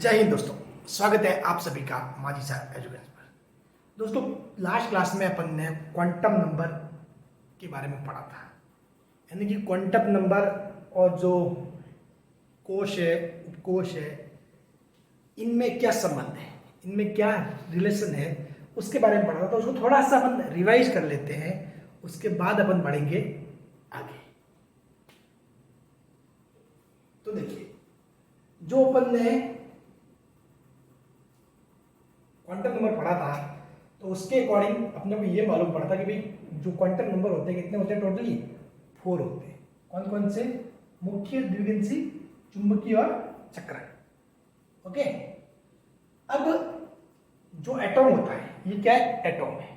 जय हिंद दोस्तों, स्वागत है आप सभी का माझी साहब एजुकेशन पर। दोस्तों, लास्ट क्लास में अपन ने क्वांटम नंबर के बारे में पढ़ा था, यानी कि क्वांटम नंबर और जो कोश है, उपकोश है, इनमें क्या संबंध है, इनमें क्या रिलेशन है, उसके बारे में पढ़ा था। तो उसको थोड़ा सा अपन रिवाइज कर लेते हैं, उसके बाद अपन बढ़ेंगे आगे। तो देखिए, जो अपन ने क्वांटम नंबर पढ़ा था, तो उसके अकॉर्डिंग अपने को ये मालूम पड़ा था कि भाई जो क्वांटम नंबर होते हैं कितने होते हैं, टोटली 4 होते हैं। कौन कौन से? मुख्य, द्विघाती, चुंबकीय और चक्रण। ओके। अब जो एटॉम होता है, ये क्या है? एटॉम है।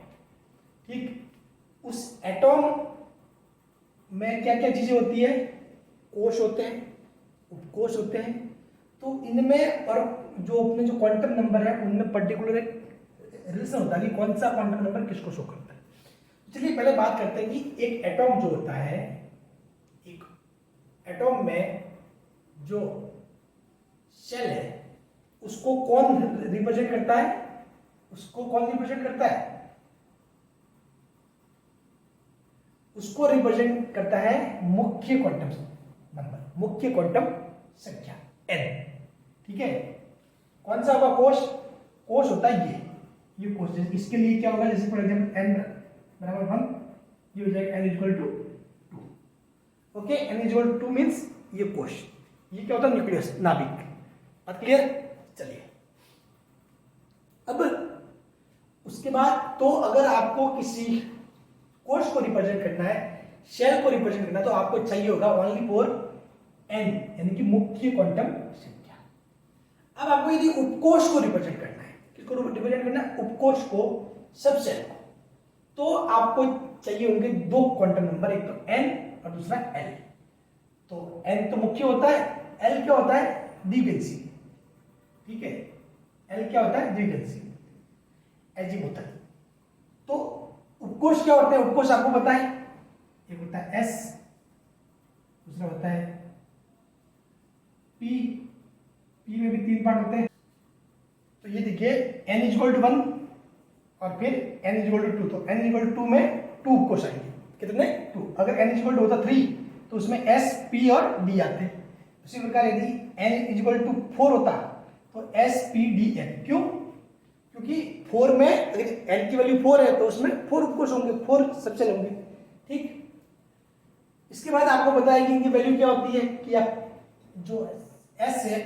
ठीक। उस एटॉम में क्या क्या चीजें होती है? कोश होते हैं, उपकोश होते हैं। तो इनमें और जो अपने जो क्वांटम नंबर है उनमें पर्टिकुलर एक रिलेशन होता है कि कौन सा क्वांटम नंबर किसको शो करता है। चलिए पहले बात करते हैं कि एक एटॉम जो होता है, एक एटॉम में जो शेल है उसको कौन रिप्रेजेंट करता है? उसको कौन रिप्रेजेंट करता है? उसको रिप्रेजेंट करता है मुख्य क्वांटम नंबर, मुख्य क्वांटम संख्या n। ठीक है। कौन सा होगा? कोश। कोश होता है ये कोश। इसके लिए क्या होगा? जैसे फॉर एग्जाम्पल n बराबर 1, ये हो जाएगा n equal to 2। Okay, n equal to 2 means ये कोश। ये क्या होता है? न्यूक्लियस, नाभिक। बात क्लियर? चलिए, अब उसके बाद तो अगर आपको किसी कोश को रिप्रेजेंट करना है, शेल को रिप्रेजेंट करना है, तो आपको चाहिए होगा ओनली फॉर n, यानी कि मुख्य क्वांटम संख्या। अब आपको यदि उपकोश को रिप्रेजेंट करना है, किसको रिप्रेजेंट करना है? उपकोश को, सब शेल को, तो आपको चाहिए होंगे 2 क्वांटम नंबर, एक तो n और दूसरा l। तो n तो मुख्य होता है, l क्या होता है? द्विघाती। ठीक है, l क्या होता है? द्विघाती, एजीमुथल। तो उपकोश क्या होते हैं? उपकोश आपको पता है, एक होता है s, दूसरा होता है p। p में भी 3 पार्ट होते हैं। तो ये देखिए, n इक्वल टू 1 और फिर n इक्वल टू 2। तो n इक्वल टू 2 में 2 उपकोश आएंगे। कितने? 2। अगर n इक्वल टू होता 3 तो उसमें s, p और d आते। उसी प्रकार यदि n इक्वल टू 4 होता तो s, p, d, n। क्यों? क्योंकि 4 में अगर n की वैल्यू 4 है तो उसमें 4 उपकोश होंगे, 4 सबसेल होंगे। ठीक। इसके बाद आपको पता है कि इनकी वैल्यू क्या होती है कि आप जो s है,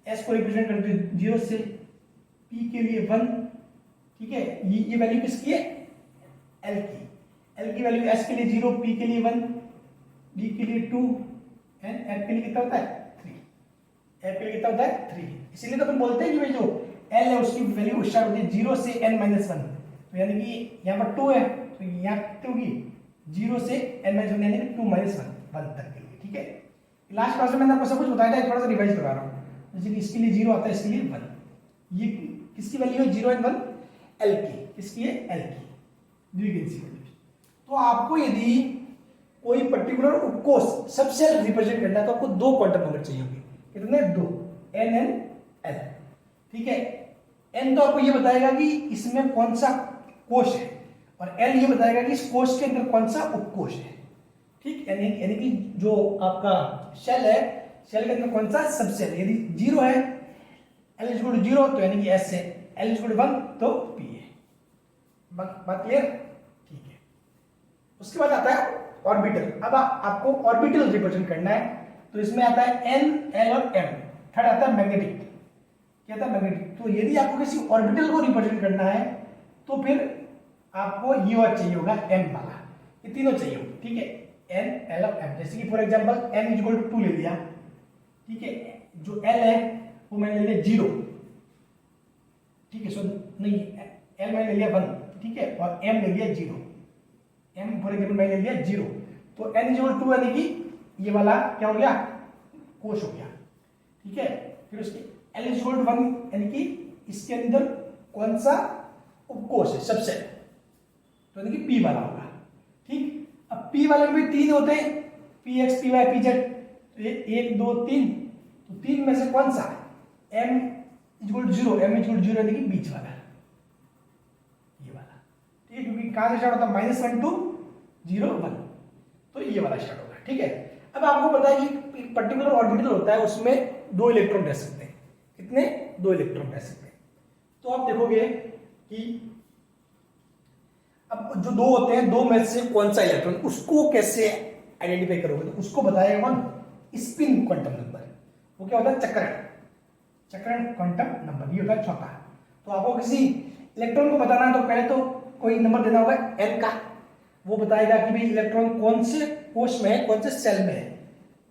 s को रिप्रेजेंट करते हैं 0 से, p के लिए 1। ठीक है, ये वैल्यू किसकी है? l की। l की वैल्यू s के लिए 0, p के लिए 1, d के लिए 2 एंड f के लिए कितना होता है? 3। f के लिए कितना होता है? 3। इसीलिए तो अपन बोलते हैं कि भाई जो l है उसकी वैल्यू स्टार्ट होती है 0 से n-1। तो यानी कि यहाँ पर 2 है तो यहाँ कितनी होगी? 0 से n-1 यानी कि 2-1 तक के लिए। ठीक है। लास्ट क्लास में मैंने आपको सब कुछ बताया था, थोड़ा सा रिवाइज करवा रहा हूँ। जैसे कि इसके लिए 0 आता है, इसके लिए 1। ये किसकी वैल्यू है? 0 और 1 l की। किसकी है? l की, द्विघाती वैल्यू। तो आपको यदि कोई पर्टिकुलर उपकोश सबसेल रिप्रेजेंट करना है तो आपको 2 क्वांटम नंबर चाहिए होंगे। कितने? 2, n n l। ठीक है। n तो आपको ये बताएगा कि इसमें कौन सा कोश है, और l ये बताएगा कि इस कोश के अंदर कौन सा उपकोश है। ठीक। यानी कि जो आपका शेल है, शेल के अंदर कौन सा सबसेल। यदि 0 है, l इक्वल टू 0 तो यानी कि s है, l इक्वल टू 1 तो p है। बात क्लियर? ठीक है। उसके बाद आता है ऑर्बिटल। अब आपको ऑर्बिटल रिप्रेजेंट करना है, तो इसमें आता है n, l और m। थर्ड आता है मैग्नेटिक। क्या था? मैग्नेटिक। तो यदि आपको किसी ऑर्बिटल को रिप्रेजेंट करना है तो फिर आपको ये और चाहिए होगा m वाला, ये तीनों चाहिए होगा। ठीक है, n, l और m। जैसे कि for example n equal to 2 ले लिया। ठीक है, जो l है वो मैंने ले लिया 0। ठीक है, सो नहीं, l मैंने ले लिया 1। ठीक है, और m ले लिया 0। m फॉर एग्जांपल मैंने ले लिया 0। तो n इक्वल टू यानी कि ये वाला क्या हो गया? कोश हो गया। ठीक है। फिर उसके l इक्वल टू 1 यानी कि इसके अंदर कौन सा उपकोश है? सबसेल, तो यानी कि p वाला होगा। ठीक। अब p वाले में 3 होते हैं, px, py, pz। तो ये 1 2 3, तो 3 में से कौन सा? m equal to zero, M equal to zero यानी कि बीच वाला, ये वाला, ठीक है, क्योंकि कहां से स्टार्ट होता है, -1 टू 0 1, तो ये वाला स्टार्ट होगा, ठीक है। अब आपको पता है कि एक पर्टिकुलर ऑर्बिटल होता है, उसमें 2 इलेक्ट्रॉन रह सकते हैं, कितने, 2 इलेक्ट्रॉन रह सकते हैं। तो आप देखोगे कि अब जो 2 होते हैं, 2 में से कौन सा इलेक्ट्रॉन, उसको कैसे आइडेंटिफाई करोगे, तो उसको बताएगा कौन, स्पिन क्वांटम नंबर, वो क्या होता है, चक्रण क्वांटम नंबर, ये होता है चौथा। तो आपको किसी इलेक्ट्रॉन को बताना है तो पहले तो कोई नंबर देना होगा n का, वो बताएगा कि भाई इलेक्ट्रॉन कौन से कोश में है, कौन से सेल में है।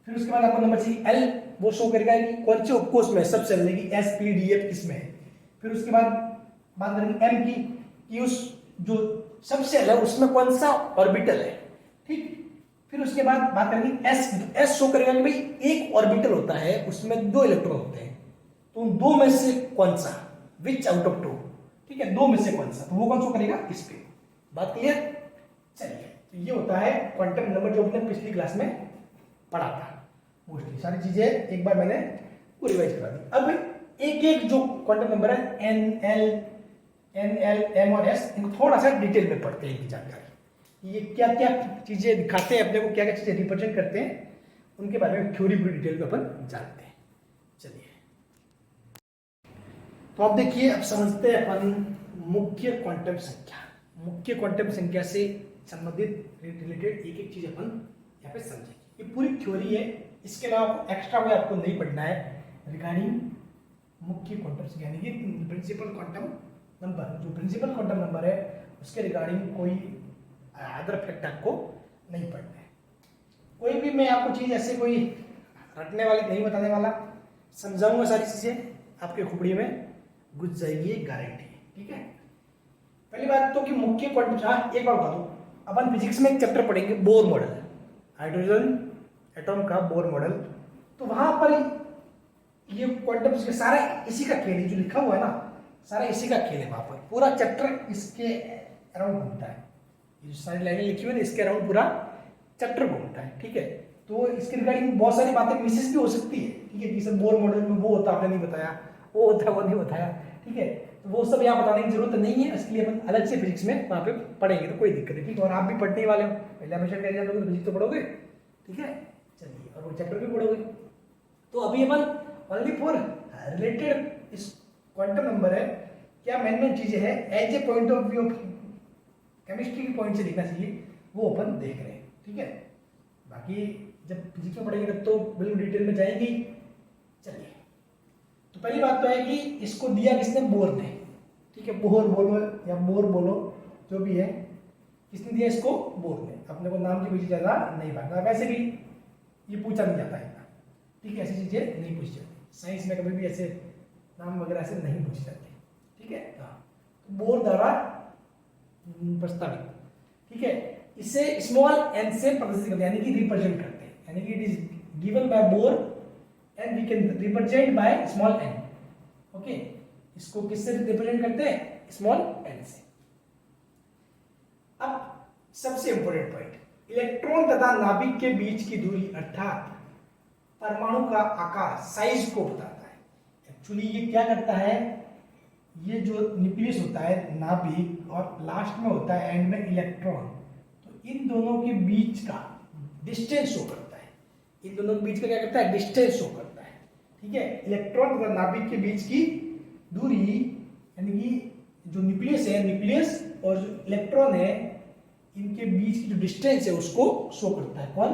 फिर उसके बाद आपको नंबर चाहिए l, वो शो करेगा कि कौन से उपकोश में है, सब सेल में, कि s p d f किस में है। फिर उसके बाद बात करेंगे m की, कि उस जो सब सेल है उसमें कौन सा ऑर्बिटल है, ठीक। फिर उसके बाद बात करेंगे s की, तो s शो करेगा कि भाई एक ऑर्बिटल होता है, उसमें 2 इलेक्ट्रॉन होते हैं, तो उन 2 में से कौन सा, विच आउट ऑफ 2, ठीक है, 2 में से कौन सा, तो वो कौन शो करेगा, इस पे। बात क्लियर, चलिए, तो ये होता है क्वांटम नंबर, जो हमने पिछली क्लास में पढ़ा था। मोस्टली सारी चीजें एक बार मैंने वो रिवाइज करा दी। अब एक एक जो क्वांटम नंबर है, एन एल एम और एस, इनको थोड़ा सा डिटेल में पढ़ते हैं, इनकी जानकारी, ये क्या क्या चीजें दिखाते हैं अपने को, क्या क्या चीजें रिप्रेजेंट करते हैं, उनके बारे में थ्योरी पूरी डिटेल में अपन जानते हैं। चलिए, तो आप देखिए, अब समझते हैं अपन मुख्य क्वांटम संख्या। मुख्य क्वांटम संख्या से संबंधित रिलेटेड एक एक चीज अपन यहाँ पे समझेंगे। ये पूरी थ्योरी है, इसके अलावा एक्स्ट्रा कोई आपको नहीं पढ़ना है रिगार्डिंग मुख्य क्वांटम संख्या, यानी कि प्रिंसिपल क्वांटम नंबर। जो प्रिंसिपल क्वांटम नंबर है उसके रिगार्डिंग कोई अदर फैक्ट आपको नहीं पढ़ना है। कोई भी मैं आपको चीज ऐसे कोई रटने वाली नहीं बताने वाला, समझाऊंगा सारी चीजें, आपके खोपड़ी में घुस जाएगी, गारंटी, ठीक है। पहली बात तो कि मुख्य क्वांटम, एक बार बता दूं, अपन फिजिक्स में एक चैप्टर पढ़ेंगे बोर मॉडल, हाइड्रोजन एटॉम का बोर मॉडल। तो वहां पर ये क्वांटम सारा इसी का खेल है, जो लिखा हुआ है ना, सारा इसी का खेल है। वहां पर पूरा चैप्टर इसके अराउंड घूमता है, ये जो सारी लाइनें लिखी हुई है इसके अराउंड पूरा चैप्टर घूमता है, ठीक है। तो इसके रिगार्डिंग बहुत सारी बातें मिसेस भी हो सकती है, ठीक है, कि सर बोर मॉडल में वो होता आपने नहीं बताया, वो होता वो नहीं बताया, ठीक है। तो वो सब यहाँ बताने की जरूरत नहीं है, इसके लिए अपन अलग से फिजिक्स में वहाँ पे पढ़ेंगे, तो कोई दिक्कत नहीं, ठीक है। और आप भी पढ़ने वाले हो, पहले हमेशा कह जाते हो तो फिजिक्स तो पढ़ोगे, ठीक है। चलिए, और वो चैप्टर भी पढ़ोगे। तो अभी अपन ओनली फॉर रिलेटेड इस क्वांटम नंबर है, क्या मेन मेन चीजें हैं as a point of view of chemistry के पॉइंट से लिखना चाहिए, वो अपन देख रहे हैं, ठीक है। बाकी जब फिजिक्स में पढ़ेंगे तब तो बिल्कुल डिटेल में जाएगी। चलिए, तो पहली बात तो है कि इसको दिया किसने, बोर ने, ठीक है। बोर बोलो या बोर बोलो, जो भी है, किसने दिया इसको, बोर ने। अपने को नाम की पीछे ज्यादा नहीं भागना, वैसे भी ये पूछा नहीं जाता इतना, ठीक है, ऐसी चीजें नहीं पूछी जाती साइंस में, कभी भी ऐसे नाम वगैरह ऐसे नहीं पूछे जाते, ठीक है। तो बोर द्वारा प्रस्तावित, ठीक है, इसे स्मॉल एन से प्रदर्शित करते हैं, यानी कि रिप्रेजेंट करते हैं, यानी कि it is given by Bohr and we can represent by small n, okay. इसको किससे रिप्रेजेंट करते हैं, स्मॉल एन से। अब सबसे इंपॉर्टेंट पॉइंट, इलेक्ट्रॉन तथा नाभिक के बीच की दूरी अर्थात परमाणु का आकार, साइज को बताता है। एक्चुअली ये क्या करता है, ये जो न्यूक्लियस होता है नाभिक, और लास्ट में होता है एंड में इलेक्ट्रॉन, तो इन दोनों के बीच का डिस्टेंस शो करता है। इन दोनों के बीच का क्या करता है, डिस्टेंस शो करता है, ठीक है। इलेक्ट्रॉन तथा नाभिक के बीच की दूरी, यानी कि जो न्यूक्लियस है, न्यूक्लियस और जो इलेक्ट्रॉन है, इनके बीच की जो डिस्टेंस है उसको शो करता है कौन,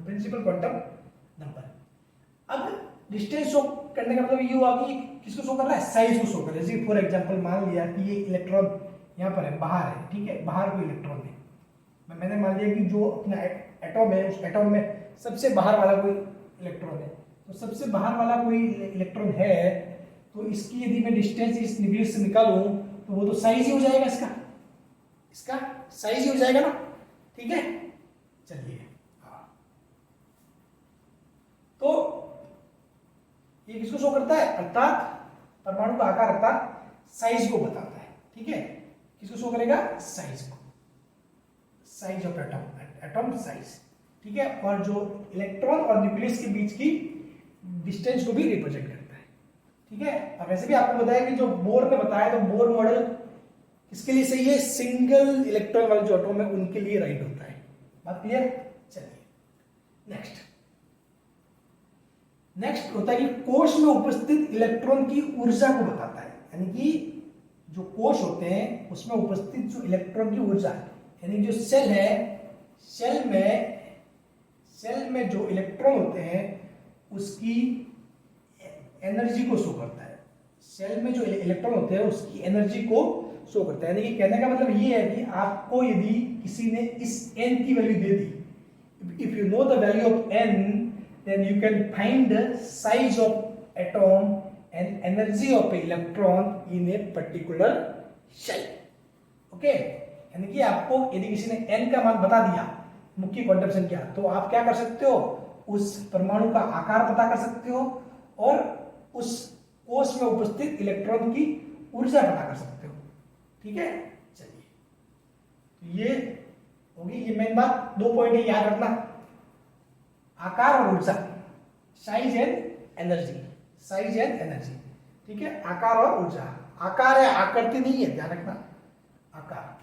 प्रिंसिपल क्वांटम नंबर। अब डिस्टेंस शो करने का मतलब ये हुआ कि किसको शो कर रहा है, साइज को शो कर रहा है। जैसे फॉर एग्जांपल मान लिया कि ये इलेक्ट्रॉन यहाँ पर है, बाहर है, ठीक है, बाहर कोई इलेक्ट्रॉन है, मैंने मान लिया कि जो अपना एटॉम है, उस एटॉम में सबसे बाहर वाला कोई इलेक्ट्रॉन है, तो सबसे बाहर वाला कोई इलेक्ट्रॉन है, तो इसकी यदि मैं डिस्टेंस इस न्यूक्लियस से निकालूं तो वो तो साइज ही हो जाएगा, इसका साइज ही हो जाएगा ना, ठीक है। चलिए, तो ये किसको शो करता है, अर्थात परमाणु का आकार, अर्थात साइज को बताता है, ठीक है। किसको शो करेगा, साइज को, size of atom, atom size, ठीक है। और जो इलेक्ट्रॉन और न्यूक्लियस के बीच की डिस्टेंस को भी रिप्रेजेंट करता है, ठीक है। अब वैसे भी आपको बताया कि जो बोर ने बताया, तो बोर मॉडल किसके लिए सही है? सिंगल इलेक्ट्रॉन वाले जो एटॉम है उनके लिए राइट होता है। बात क्लियर? चलिए नेक्स्ट होता है कि कोश में उपस्थित इलेक्ट्रॉन की ऊर्जा को बताता है। यानी कि जो कोश होते हैं उसमें उपस्थित जो इलेक्ट्रॉन की ऊर्जा, यानी जो सेल है, सेल में जो इलेक्ट्रॉन होते हैं उसकी एनर्जी को शो करता है। सेल में जो इलेक्ट्रॉन होते हैं उसकी एनर्जी को शो करता है। यानी कि कहने का मतलब ये है कि आपको यदि किसी ने इस n की value they the, if you know the value of n, then you can find the size of atom and energy of electron in a particular shell. Okay? यानी कि आपको यदि किसी ने n का मान बता दिया, मुख्य क्वांटम संख्या, तो आप क्या कर सकते हो? उस परमाणु का आकार पता कर सकते हो और उस कोश में उपस्थित इलेक्ट्रॉन की ऊर्जा पता कर सकते हो। ठीक है, चलिए, तो ये होगी, ये मेन बात। 2 पॉइंट है, याद रखना, आकार और ऊर्जा, साइज एंड एनर्जी। ठीक है, आकार और ऊर्जा। आकार है, आकृति नहीं है, ध्यान रखना, आकार।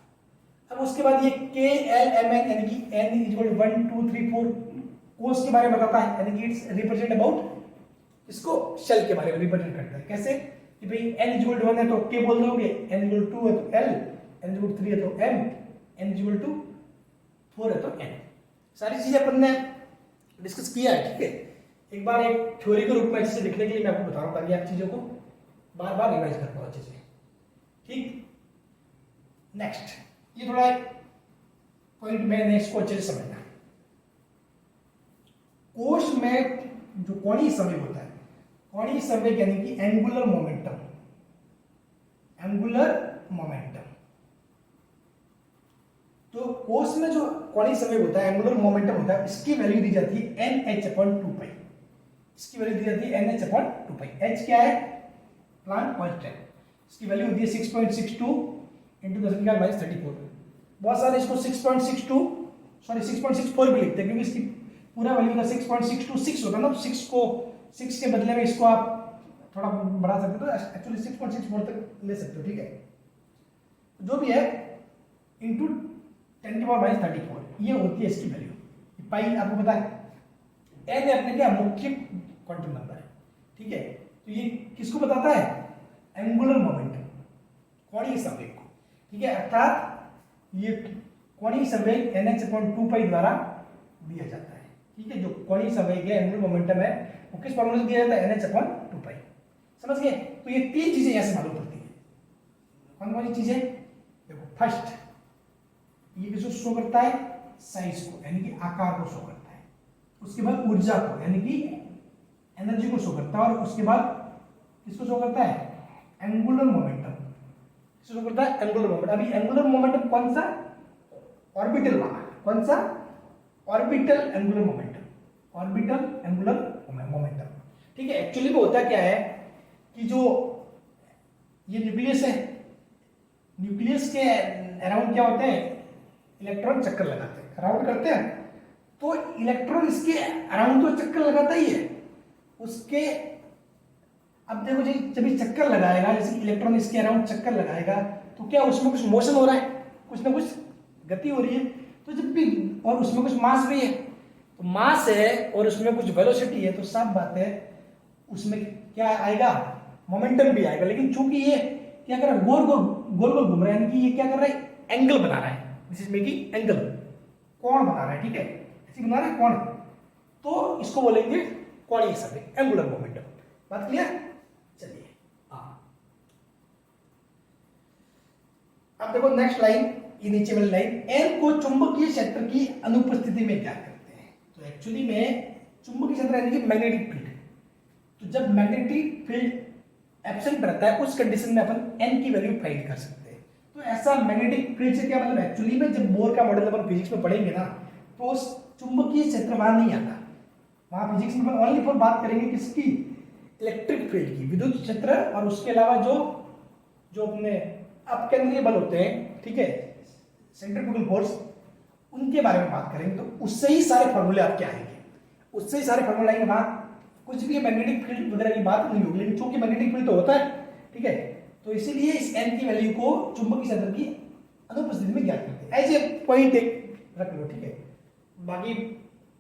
अब उसके बाद ये K L M N, यानी कि N इज इक्वल 1 2 3 4 कोश के बारे में बताता है, यानी कि इट्स रिप्रेजेंट अबाउट, इसको शेल के बारे में रिप्रेजेंट करता है। कैसे कि भाई n इज इक्वल टू 1 है तो K बोल दोगे, n इज इक्वल टू 2 है तो L, n is equal to 3 है तो M, n is equal to 4 है तो N। सारी चीजें अपन ने डिस्कस किया है। ठीक है, एक बार एक थ्योरी के रूप में अच्छे से लिखने के लिए मैं आपको बता रहा हूँ ताकि आप चीजों को बार बार रिवाइज कर पाओ अच्छे से। ठीक, नेक्स्ट, ये थोड़ा पॉइंट मैंने इसको अच्छे से समझना। कोश में जो कोणीय संवेग होता है, कोणीय संवेग यानी कि एंगुलर मोमेंटम, तो कोश में जो कोणीय संवेग होता है, एंगुलर मोमेंटम होता है, इसकी वैल्यू दी जाती है NH/2π। इसकी वैल्यू दी जाती है NH/2π। H क्या है? Planck constant. इसकी वैल्यू होती है 6.62 इंटू 10⁻34। बहुत सारे इसको 6.64 भी लिखते हैं क्योंकि इसकी पूरा वैल्यू का 6.626 होता है ना, 6 को 6 के बदले में इसको आप थोड़ा बढ़ा सकते हो, तो एक्चुअली 6.64 तक ले सकते हो। ठीक है, जो भी है इंटू 10⁻34 ये होती है इसकी वैल्यू। पाई आपको पता है, n अपने क्या मुख्य क्वांटम नंबर है। ठीक है, तो ये किसको बताता है? एंगुलर मोमेंटम, कोणीय संवेग को। ठीक है, अर्थात ये कोणीय संवेग NH/2π द्वारा दिया जाता है। ठीक है, जो कोणीय संवेग है, एंगुलर मोमेंटम है, वो किस फॉर्मूले से दिया जाता है? NH/2π। समझ गए? तो ये 3 चीजें यहां से मालूम पड़ती है। कौन कौन सी चीजें? देखो, फर्स्ट, ये किसको शो करता है? साइज को, यानी कि आकार को शो करता है। उसके बाद ऊर्जा को, यानी कि एनर्जी को शो करता है। और उसके बाद किसको शो करता है? Angular momentum. किसको शो करता है? Angular momentum. अभी एंगुलर मोमेंटम कौन सा? ऑर्बिटल वाला। कौन सा? Orbital angular momentum, orbital angular momentum. ठीक है, एक्चुअली में होता क्या है कि जो ये न्यूक्लियस है, न्यूक्लियस के अराउंड क्या होते हैं? इलेक्ट्रॉन चक्कर लगाते हैं, अराउंड करते हैं। तो इलेक्ट्रॉन इसके अराउंड तो चक्कर लगाता ही है उसके। अब देखो जी, जब ये चक्कर लगाएगा, जैसे इलेक्ट्रॉन इसके अराउंड चक्कर लगाएगा, तो क्या उसमें कुछ मोशन हो रहा है, कुछ ना कुछ गति हो रही है। तो जब भी, और उसमें कुछ मास भी है, तो मास है और उसमें कुछ वेलोसिटी है, तो साफ बात है उसमें क्या आएगा? मोमेंटम भी आएगा। लेकिन चूंकि ये क्या कर रहा है? गोल गोल घूम रहा है, यानी कि ये क्या कर रहा है? एंगल बना रहा है। दिस इज मेकिंग एंगल, कोण बना रहा है। ठीक है, ऐसे बना रहा है कोण, तो इसको बोलेंगे कोणीय संवेग, एंगुलर मोमेंटम। बात क्लियर? चलिए, अब देखो नेक्स्ट लाइन, ये नीचे वाली लाइन, n को चुंबकीय क्षेत्र की अनुपस्थिति में क्या करते हैं? तो एक्चुअली में चुंबकीय क्षेत्र यानी कि मैग्नेटिक फील्ड, तो जब मैग्नेटिक फील्ड एब्सेंट रहता है उस कंडीशन में अपन n की वैल्यू फाइंड कर सकते हैं। तो ऐसा मैग्नेटिक फील्ड से क्या मतलब? एक्चुअली में जब बोर का मॉडल अपन फिजिक्स में पढ़ेंगे ना, तो उस चुंबकीय क्षेत्र वहां नहीं आता। वहां फिजिक्स में अपन ओनली फॉर बात करेंगे किसकी? इलेक्ट्रिक फील्ड की, विद्युत क्षेत्र, और उसके अलावा जो अपने अपकेंद्रीय बल होते हैं, ठीक है, सेंट्रीफ्यूगल फोर्स, उनके बारे में बात करेंगे। तो उससे ही सारे फॉर्मूले आपके आएंगे, उससे ही सारे फॉर्मूले आएंगे। वहां कुछ भी मैग्नेटिक फील्ड वगैरह की बात नहीं होगी, लेकिन चूंकि मैग्नेटिक फील्ड तो होता है, ठीक है, तो इसीलिए इस n की वैल्यू को चुंबकीय क्षेत्र की अनुपस्थिति में ज्ञात करते हैं। एज ए पॉइंट एक रख लो, ठीक है। बाकी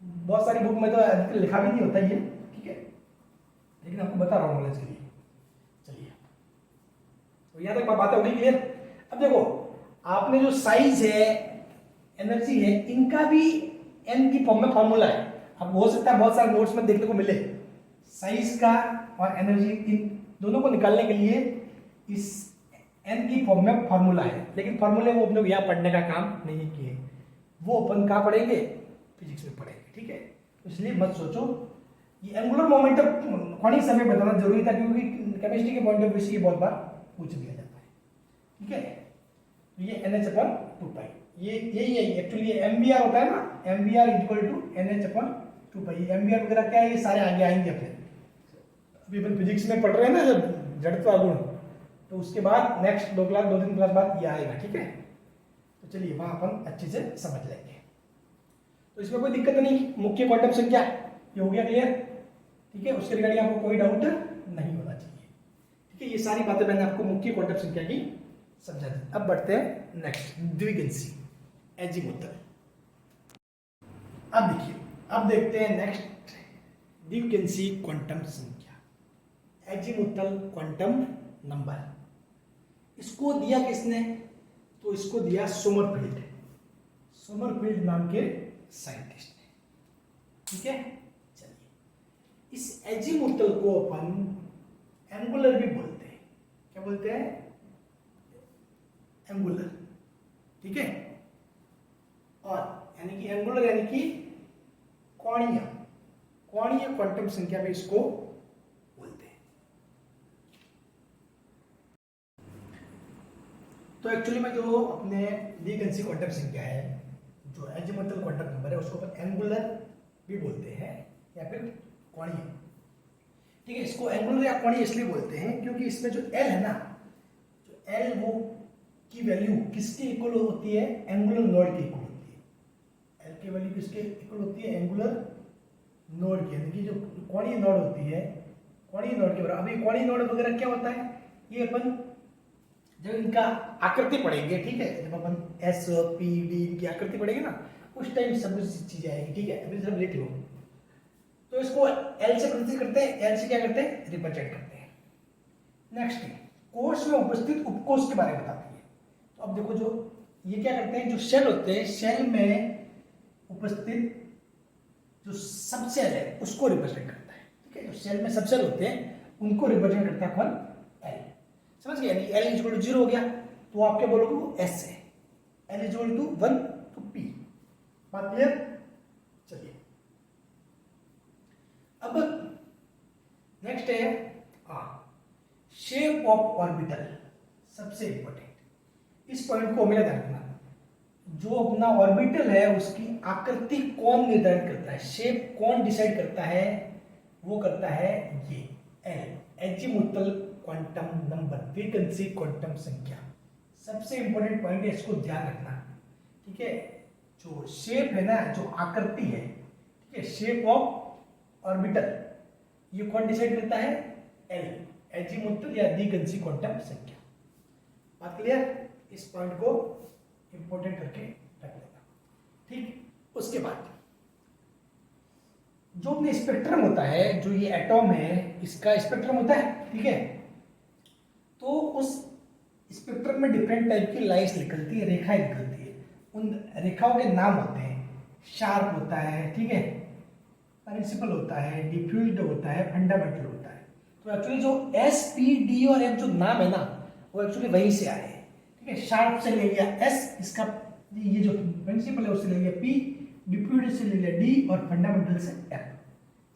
बहुत सारी बुक में तो लिखा भी नहीं होता ये, ठीक है, लेकिन आपको बता रहा हूँ नॉलेज के लिए। चलिए, तो यहाँ तक बातें होगी क्लियर। अब देखो, आपने जो साइज है, एनर्जी है, इनका भी n की फॉर्म में फॉर्मूला है। अब हो सकता है बहुत सारे नोट्स में देखने को मिले, साइज का और एनर्जी, इन दोनों को निकालने के लिए इस n की फॉर्म में फॉर्मूला है, लेकिन फॉर्मूले वो अपने यहाँ पढ़ने का काम नहीं किए, वो अपन कहाँ पढ़ेंगे, फिजिक्स में पढ़ेंगे, ठीक है। तो इसलिए मत सोचो ये एंगुलर मोमेंटम कोणीय समय बताना जरूरी था, क्योंकि केमिस्ट्री के पॉइंट ऑफ व्यू से ये बहुत बार पूछ लिया जाता है, ठीक है। तो ये NH/2π, ये यही है एक्चुअली, ये MVR होता है ना, MVR = NH/2π। MVR वगैरह क्या है, ये सारे आगे आएंगे अपने, अभी अपन फिजिक्स में पढ़ रहे हैं ना जब जड़त्व आघूर्ण, तो उसके बाद नेक्स्ट 2-3 क्लास बाद ये आएगा, ठीक है। तो चलिए वहां अपन अच्छे से समझ लेंगे, तो इसमें कोई दिक्कत नहीं। मुख्य क्वांटम संख्या ये हो गया क्लियर, ठीक है, उसके रिगार्डिंग आपको कोई डाउट नहीं होना चाहिए, ठीक है। ये सारी बातें मैंने आपको मुख्य क्वांटम संख्या की समझा दी। अब बढ़ते हैं नेक्स्ट, द्विगंशी एजीमुथल। अब देखिए, अब देखते हैं नेक्स्ट द्विगंशी क्वांटम संख्या, एजीमुथल क्वांटम नंबर। इसको दिया किसने, तो इसको दिया सोमरफेल्ड, सोमरफेल्ड नाम के साइंटिस्ट ने, ठीक है। चलिए, इस एजीमुथल को अपन एंगुलर भी बोलते हैं, क्या बोलते हैं, एंगुलर, ठीक है। और यानी कि एंगुलर यानी कि कोणीय, कोणीय क्वांटम संख्या में इसको बोलते हैं। तो एक्चुअली में जो अपने द्विगंशी क्वांटम संख्या है, जो एजीमुथल क्वांटम नंबर है, उसको अपन एंगुलर भी बोलते हैं या फिर कोणीय, ठीक है। इसको एंगुलर या कोणीय इसलिए बोलते हैं क्योंकि इसमें जो L है ना, जो L वो की वैल्यू किसके इक्वल होती है, एंगुलर नोड के इक्वल होती है। L की वैल्यू किसके इक्वल होती है, एंगुलर नोड की, यानी कि जो कोणीय नोड होती है, कोणीय नोड के बराबर। अभी कोणीय नोड वगैरह क्या होता है, ये अपन जब इनका आकृति पढ़ेंगे, ठीक है, जब अपन S P D की आकृति पढ़ेंगे ना, उस टाइम सब कुछ चीजें आएगी, ठीक है। अभी सब लिख लो। तो इसको L से प्रदर्शित करते हैं, L से क्या करते हैं, रिप्रेजेंट करते हैं। नेक्स्ट, कोश में उपस्थित उपकोश के बारे में बताते हैं। तो अब देखो, जो ये क्या करते हैं, जो सेल होते हैं, सेल में उपस्थित जो सब सेल है उसको रिप्रेजेंट करता है, ठीक है। जो सेल में सब सेल होते हैं उनको रिप्रेजेंट करता है कौन, L, समझ गए। यानी L = 0 हो गया, तो आप क्या बोलोगे, वो S है। L = 1 तो P, बात क्लियर। चलिए, अब नेक्स्ट है शेप ऑफ ऑर्बिटल, सबसे इंपॉर्टेंट। इस पॉइंट को मेरा ध्यान रखना, जो अपना ऑर्बिटल है उसकी आकृति कौन निर्धारित करता है, शेप कौन डिसाइड करता है, वो करता है ये L, एजीमुथल क्वांटम नंबर, द्विगंशी क्वांटम संख्या। सबसे इंपॉर्टेंट पॉइंट है, इसको ध्यान रखना, ठीक है। जो शेप है ना, जो आकृति है, ठीक है, शेप ऑफ ऑर्बिटल, ये कौन डिसाइड करता है, L, एजीमुथल या द्विगंशी क्वांटम संख्या। बात क्लियर, इस पॉइंट को इंपॉर्टेंट करके रख लेना, ठीक। उसके बाद जो अपने स्पेक्ट्रम होता है, जो ये एटॉम है, इसका स्पेक्ट्रम होता है, ठीक है। तो उस स्पेक्ट्रम में डिफरेंट टाइप की लाइट्स निकलती है, रेखाएं निकलती है। उन रेखाओं के नाम होते हैं, शार्प होता है, ठीक है, प्रिंसिपल होता है, डिफ्यूज्ड होता है, फंडामेंटल होता है। तो एक्चुअली जो S P D और M जो नाम है ना, वो एक्चुअली वहीं से आए हैं, ठीक है। शार्प से ले लिया S, इसका ये जो प्रिंसिपल है उससे ले लिया P, डिफ्यूज्ड से ले लिया D और फंडामेंटल से M,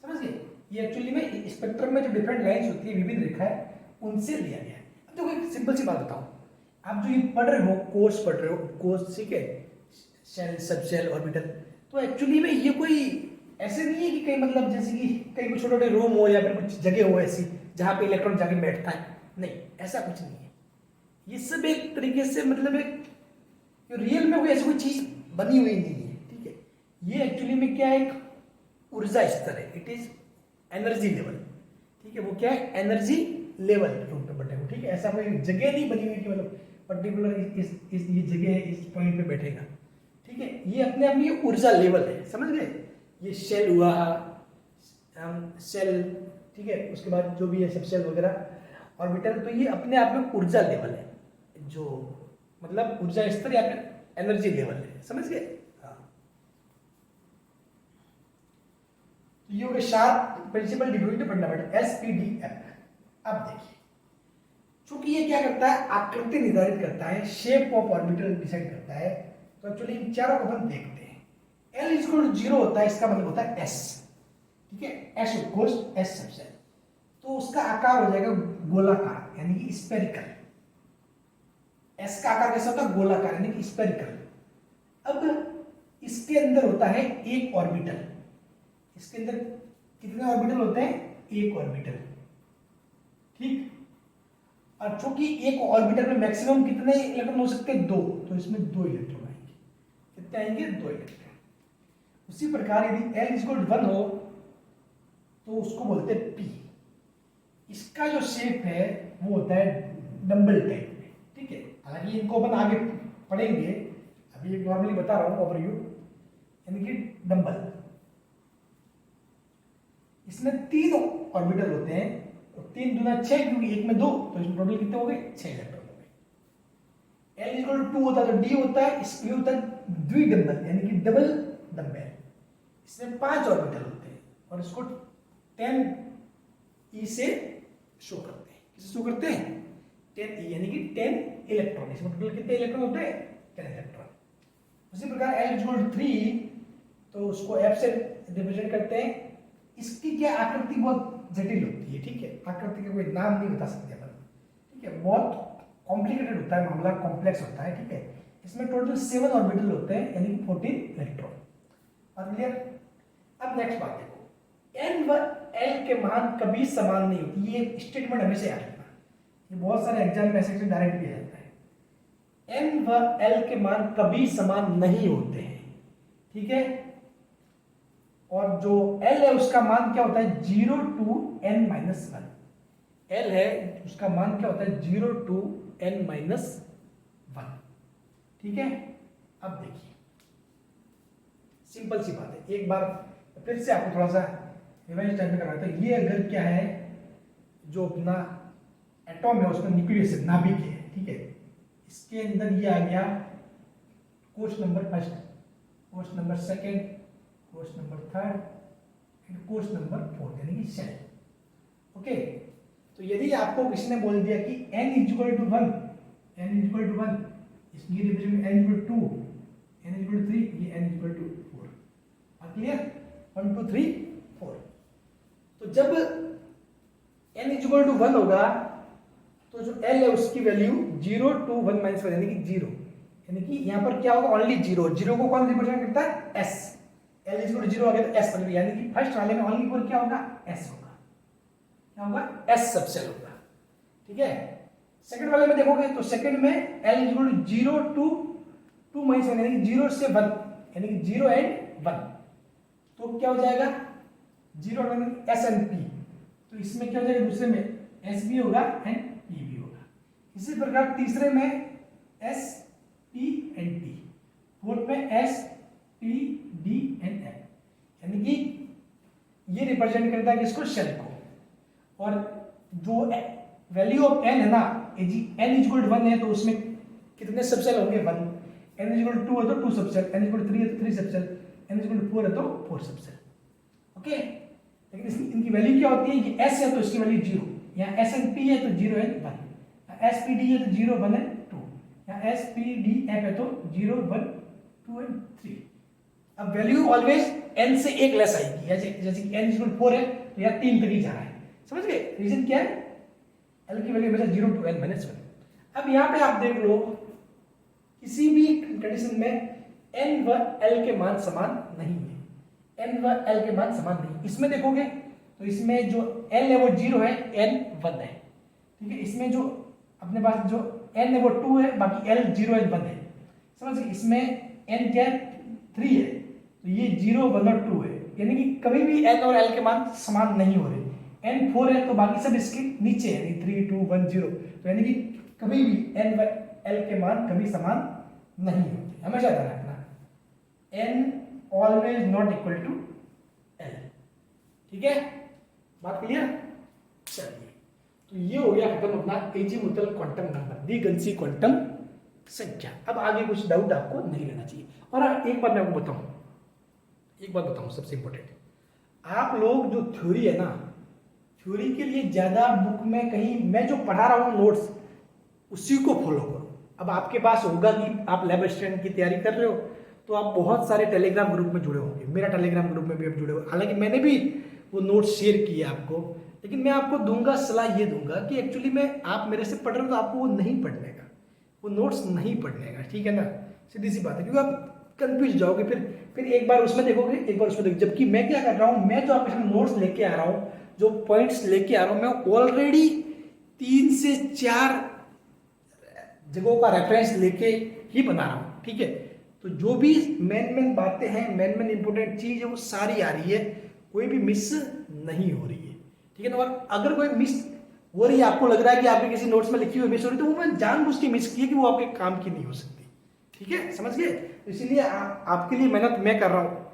समझ गए। ये एक्चुअली में स्पेक्ट्रम में जो डिफरेंट लाइंस होती है, विभिन्न रेखाएं, उनसे लिया गया है। अब देखो एक सिंपल सी बात बताओ, आप जो ये पढ़ रहे हो, कोर्स पढ़ रहे हो, कोर्स, ठीक है, सेल, सब सेल, ऑर्बिटल, तो एक्चुअली में ये कोई ऐसे नहीं है कि कहीं मतलब जैसे कि कहीं कोई छोटे छोटे रूम हो या फिर कुछ जगह हो ऐसी जहाँ पे इलेक्ट्रॉन जाके बैठता है, नहीं, ऐसा कुछ नहीं है। ये सब एक तरीके से मतलब एक रियल में कोई ऐसी कोई चीज बनी हुई नहीं है, ठीक है। ये एक्चुअली में क्या है, एक ऊर्जा स्तर है, इट इज एनर्जी लेवल, ठीक है, वो क्या है, एनर्जी लेवल के रूप में बैठेगा, ठीक है। ऐसा कोई जगह नहीं बनी हुई कि मतलब पर्टिकुलर इस ये जगह इस पॉइंट पे बैठेगा, ठीक है। ये अपने आप में ऊर्जा लेवल है, समझ गए। ये सेल हुआ, सेल, ठीक है, उसके बाद जो भी है सब सेल वगैरह ऑर्बिटल, तो ये अपने आप में ऊर्जा लेवल है, जो मतलब ऊर्जा स्तर या फिर एनर्जी लेवल है, समझ गए। हाँ, तो ये हो गए 7 प्रिंसिपल डिफरेंट फंडामेंटल SPDF। अब देखिए, चूंकि ये क्या करता है, आकृति निर्धारित करता है, शेप ऑफ ऑर्बिटल डिसाइड करता है, तो एक्चुअली इन चारों को हम देखते हैं। L = 0 होता है, इसका मतलब होता है S, ठीक है, S इक्वल्स S सबसेल, तो उसका आकार हो जाएगा गोलाकार यानी कि स्फेरिकल। S का आकार कैसा होता है, गोलाकार यानी कि स्फेरिकल। अब इसके अंदर होता है एक ऑर्बिटल, इसके अंदर कितने ऑर्बिटल होते हैं, एक ऑर्बिटल, ठीक। और चूंकि एक ऑर्बिटल में मैक्सिमम कितने इलेक्ट्रॉन हो सकते हैं, 2, तो इसमें 2 इलेक्ट्रॉन आएंगे, कितने आएंगे, 2 इलेक्ट्रॉन। उसी प्रकार यदि L = 1 हो तो उसको बोलते हैं P। इसका जो शेप है वो होता है डंबल टाइप में, ठीक है। हालांकि इनको अपन आगे पढ़ेंगे, अभी एक नॉर्मली बता रहा हूं ओवरव्यू, यानी कि डंबल। इसमें 3 ऑर्बिटल होते हैं, और 3 दूना 6, क्योंकि एक में 2, तो इसमें टोटल कितने हो गए, 6 इलेक्ट्रॉन हो गए। L = 2 होता है तो D होता है, इसमें होता है द्विडंबल यानी कि डबल डंबल। इसमें 5 ऑर्बिटल होते हैं और इसको 10E से शो करते हैं। किसे शो करते हैं, 10E यानी कि 10 इलेक्ट्रॉन। इसमें टोटल कितने इलेक्ट्रॉन होते हैं, 10 इलेक्ट्रॉन। उसी प्रकार L = 3, तो उसको F से रिप्रेजेंट करते हैं। इसकी क्या आकृति बहुत जटिल होती है, ठीक है, आकृति का कोई नाम नहीं बता सकते अपन, ठीक है, बहुत कॉम्प्लिकेटेड होता है मामला, कॉम्प्लेक्स होता है, ठीक है। इसमें टोटल 7 ऑर्बिटल होते हैं यानी कि 14 इलेक्ट्रॉन। और क्लियर। अब नेक्स्ट बात देखो, N व L के मान कभी समान नहीं होती, ये स्टेटमेंट हमेशा याद रखना, ये बहुत सारे एग्जाम में ऐसे डायरेक्ट भी आ जाता है। N व L के मान कभी समान नहीं होते हैं, ठीक है। और जो L है उसका मान क्या होता है, 0 to n-1। L है उसका मान क्या होता है, 0 to n-1, ठीक है। अब देखिए, सिंपल सी बात है, एक बार फिर से आपको थोड़ा सा रिवाइज टाइप में करवाता है। ये अगर क्या है, जो अपना एटॉम है उसमें न्यूक्लियस है, नाभिक है, ठीक है। इसके अंदर ये आ गया कोष नंबर 1, कोष नंबर 2, कोष नंबर 3 एंड कोष नंबर 4 यानी कि सेल, ओके। तो यदि आपको किसी ने बोल दिया कि n = 1, इसकी रिप्रेजेंट n = 2, n = 3, ये n = 4, क्लियर, 1 2 3 4। तो जब n = 1 होगा तो जो L है उसकी वैल्यू 0 to 1-1 यानी कि 0, यानी कि यहाँ पर क्या होगा, ओनली 0। 0 को कौन रिप्रेजेंट करता है, S। L = 0 आ गया तो S बन गया, यानी कि फर्स्ट वाले में ओनली पर क्या होगा, S होगा, क्या होगा, S सबसेल होगा, ठीक है। सेकंड वाले में देखोगे तो सेकंड में L = 0 to 2-1 यानी कि 0 से 1 यानी कि 0 and 1, तो क्या हो जाएगा, 0 और S and P। तो इसमें क्या हो जाएगा, दूसरे में S भी होगा एंड P भी होगा। इसी प्रकार तीसरे में S P and T, fourth में S P D and F, यानी कि ये रिप्रेजेंट करता है किसको, शेल को। और जो वैल्यू ऑफ n है ना, n = 1 है तो उसमें कितने सबसेल होंगे, 1। n = 2 है तो 2 सबसेल, n = 3 है तो 3 सबसेल, n = 4 है तो 4 सबसेल, ओके। लेकिन इनकी वैल्यू क्या होती है, ये S है तो इसकी वैल्यू 0, यहाँ S and P है तो 0 and 1, S P D है तो 0 1 and 2, यहाँ S P D F है तो 0 1 2 and 3। अब वैल्यू ऑलवेज n से एक लेस आएगी, जैसे कि n = 4 है तो यहाँ 3 तक ही जा रहा है, समझ गए। रीजन क्या है, L की वैल्यू हमेशा 0 to n-1। अब यहाँ पे आप देख लो, किसी भी कंडीशन में n व L के मान समान नहीं है, n व L के मान समान नहीं। इसमें देखोगे तो इसमें जो L है वो 0 है, n 1 है, ठीक है। इसमें जो अपने पास जो n है वो 2 है, बाकी L 0 and 1 है, समझ गए। इसमें n क्या है, 3 है, तो ये 0 1 और 2 है, यानी कि कभी भी n और l के मान समान नहीं हो रहे। n 4 है तो बाकी सब इसके नीचे है, यानी 3 2 1 0, तो यानी कि कभी भी n व l के मान कभी समान नहीं होते, हमेशा ध्यान रखना। n always not equal to l, ठीक है, बात क्लियर। चलिए, तो ये हो गया खत्म अपना अजीमुथल क्वांटम नंबर, द्विगंशी क्वांटम संख्या। अब आगे कुछ डाउट आपको नहीं लेना चाहिए। और एक बात मैं आपको बताऊं, एक बात बताऊं सबसे इंपॉर्टेंट, आप लोग जो थ्योरी है ना, थ्योरी के लिए ज्यादा बुक में कहीं मैं जो पढ़ा रहा हूँ नोट्स उसी को फॉलो करो। अब आपके पास होगा कि आप लैब असिस्टेंट की तैयारी कर रहे हो तो आप बहुत सारे टेलीग्राम ग्रुप में जुड़े होंगे, मेरा टेलीग्राम ग्रुप में भी आप जुड़े हो, हालांकि मैंने भी वो नोट्स शेयर किए आपको, लेकिन मैं आपको दूंगा सलाह ये दूंगा कि एक्चुअली में आप मेरे से पढ़ रहे हो तो आपको वो नहीं पढ़ने का, वो नोट्स नहीं पढ़ने का, ठीक है ना, सीधी सी बात है, क्योंकि आप कंफ्यूज जाओगे, फिर एक बार उसमें देखोगे एक बार उसमें देखोगे। जबकि मैं क्या कर रहा हूँ, मैं जो आपके सामने नोट्स लेके आ रहा हूँ, जो पॉइंट्स लेके आ रहा हूँ, मैं ऑलरेडी 3 से 4 जगहों का रेफरेंस लेके ही बना रहा हूँ, ठीक है। तो जो भी मेन बातें हैं, मेन इंपोर्टेंट चीज है वो सारी आ रही है, कोई भी मिस नहीं हो रही है, ठीक है ना। और अगर कोई मिस हो रही है, आपको लग रहा है कि आपके किसी नोट्स में लिखी हुई मिस हो रही है, तो वो मैं जानबूझ के मिस की है कि वो आपके काम की नहीं हो सकती, ठीक है, समझ गए। इसीलिए आपके लिए मेहनत मैं कर रहा हूँ,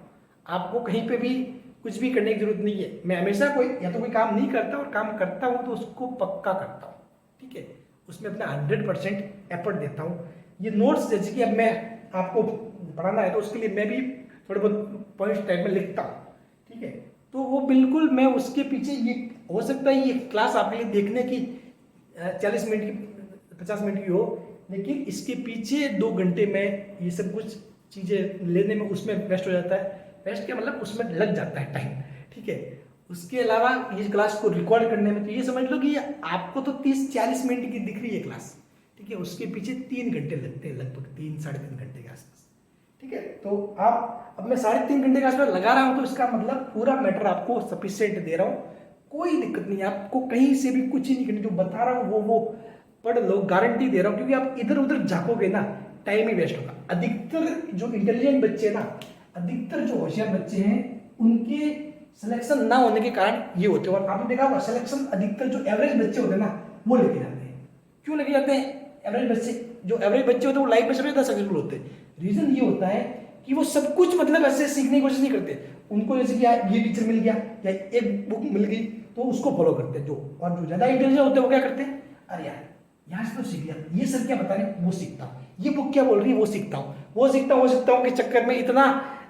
आपको कहीं पे भी कुछ भी करने की जरूरत नहीं है। मैं हमेशा कोई या तो कोई काम नहीं करता और काम करता हूँ तो उसको पक्का करता हूँ, ठीक है, उसमें अपना 100% एफर्ट देता हूँ। ये नोट्स जैसे कि अब मैं आपको पढ़ाना है तो उसके लिए मैं भी थोड़े बहुत पॉइंट्स टाइप में लिखता हूँ, ठीक है, तो वो बिल्कुल मैं उसके पीछे, ये हो सकता है ये क्लास आपके लिए देखने की 40 मिनट की 50 मिनट की हो, लेकिन इसके पीछे 2 घंटे में ये सब कुछ चीज़ें लेने में उसमें वेस्ट हो जाता है, वेस्ट क्या मतलब उसमें लग जाता है टाइम, ठीक है। उसके अलावा ये क्लास को रिकॉर्ड करने में तो ये समझ लो कि आपको तो 30-40 मिनट की दिख रही है क्लास, ठीक है, उसके पीछे 3 घंटे लगते हैं, लगभग 3-3.5 घंटे के आसपास, ठीक है। तो आप अब मैं 3.5 घंटे के आसपास लगा रहा हूँ तो इसका मतलब पूरा मैटर आपको सफिशिएंट दे रहा हूँ, कोई दिक्कत नहीं है, आपको कहीं से भी कुछ ही नहीं करना, जो बता रहा हूँ वो पढ़ लो, गारंटी दे रहा हूँ, क्योंकि आप इधर उधर झाँकोगे ना टाइम ही वेस्ट होगा। अधिकतर जो इंटेलिजेंट बच्चे हैं ना, अधिकतर जो होशियार बच्चे हैं उनके सिलेक्शन ना होने के कारण ये होते हैं। और आपने देखा होगा सिलेक्शन अधिकतर जो एवरेज बच्चे होते हैं ना वो लेके जाते हैं। क्यों लेके जाते हैं? एवरेज बच्चे, जो एवरेज बच्चे होते हैं वो लाइफ में सबसे ज्यादा सक्सेसफुल होते हैं। रीजन ये होता है कि वो सब कुछ मतलब ऐसे सीखने की कोशिश नहीं करते, उनको जैसे कि ये टीचर मिल गया या एक बुक मिल गई तो उसको फॉलो करते हैं। और जो ज्यादा इंटेलिजेंट होते हैं वो क्या करते हैं, अरे यार यहाँ से तो सीख लिया, ये सर क्या बता रहे वो सीखता हूँ, ये बुक क्या बोल रही है वो सीखता हूँ, वो सीखता हूँ के चक्कर में इतना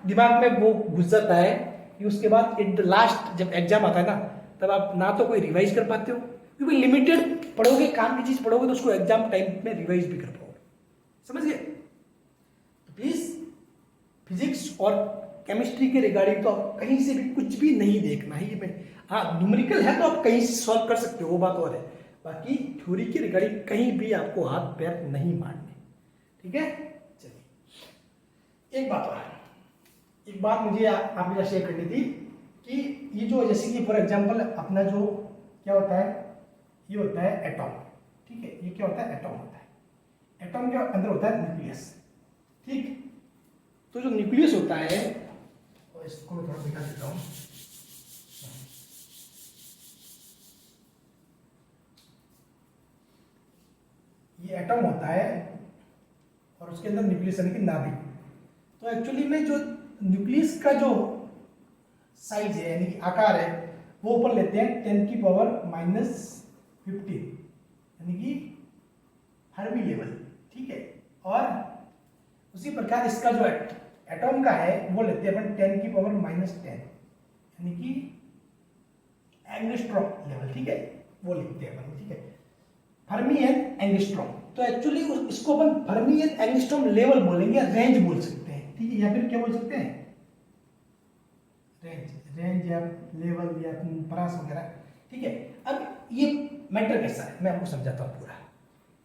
दिमाग में वो घुस जाता है कि उसके बाद एट द लास्ट जब एग्जाम आता है ना, तब आप ना तो कोई रिवाइज कर पाते हो, क्योंकि लिमिटेड पढ़ोगे, काम की चीज पढ़ोगे तो उसको एग्जाम टाइम में रिवाइज भी कर पाओगे, समझ गए। तो प्लीज फिजिक्स और केमिस्ट्री के रिगार्डिंग तो आप कहीं से भी कुछ भी नहीं देखना ही में, हाँ न्यूमेरिकल है तो आप कहीं से सॉल्व कर सकते हो, वो बात और है, बाकी थ्योरी के रिगार्डिंग कहीं भी आपको हाथ पैर नहीं मारने, ठीक है। चलिए एक बात मुझे आपके साथ शेयर करनी थी कि ये जो जैसे कि फॉर एग्जांपल अपना जो क्या होता है, ये होता है एटॉम, ठीक है, ये क्या होता है, एटॉम होता है, एटॉम के अंदर होता है न्यूक्लियस, ठीक। तो जो न्यूक्लियस होता है, और इसको मैं थोड़ा दिखा देता हूँ, ये एटॉम होता है और उसके अंदर न्यूक्लियस यानी कि नाभिक। तो एक्चुअली में जो न्यूक्लियस का जो साइज है यानी कि आकार है वो ऊपर लेते हैं 10⁻⁻15 यानी कि फर्मी लेवल, ठीक है। और उसी प्रकार इसका जो एटॉम का है वो लेते हैं अपन 10⁻⁻10 यानी कि एंगस्ट्रॉम लेवल, ठीक है, वो लिखते हैं अपन, ठीक है, फर्मी एंड एंगस्ट्रॉम। तो एक्चुअली इसको अपन फर्मी एंड एंगस्ट्रॉम लेवल बोलेंगे, रेंज बोल सकते हैं, ठीक है, या फिर क्या बोल सकते हैं, रेंज या लेवल या परास वगैरह, ठीक है। अब ये मैटर कैसा है मैं आपको समझाता हूँ पूरा,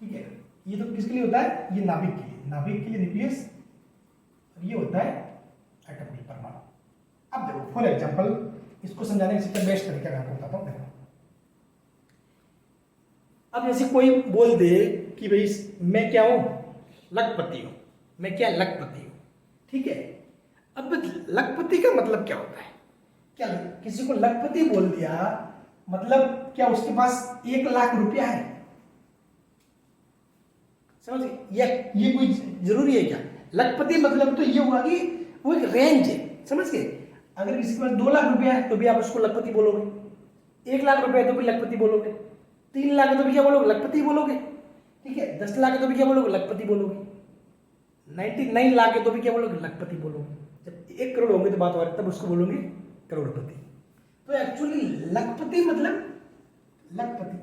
ठीक है। ये तो किसके लिए होता है, ये नाभिक के लिए न्यूक्लियस, और ये होता है एटम, परमाणु। अब देखो फॉर एग्जांपल इसको समझाने का सबसे बेस्ट तरीका मैं आपको बताता हूँ। देखो अब जैसे कोई बोल दे कि भाई मैं क्या हूं, लखपति हूं, मैं क्या लखपति हूं, ठीक है। अब लखपति का मतलब क्या होता है, क्या किसी को लखपति बोल दिया मतलब क्या उसके पास 1 लाख रुपया है? समझ ये कोई जरूरी है क्या? लखपति मतलब तो ये हुआ कि वो एक रेंज है, समझ गए? अगर किसी के पास 2 लाख रुपया है तो भी आप उसको लखपति बोलोगे, 1 लाख रुपया है तो भी लखपति बोलोगे, 3 लाख है तो भी क्या बोलोगे? लखपति बोलोगे। ठीक है, 10 लाख है तो भी क्या बोलोगे? लखपति बोलोगे। 99 लाख है तो भी क्या बोलोगे? लखपति बोलोगे। जब 1 करोड़ होंगे तो बात और तब उसको बोलोगे करोड़पति। तो एक्चुअली लखपति मतलब लखपति।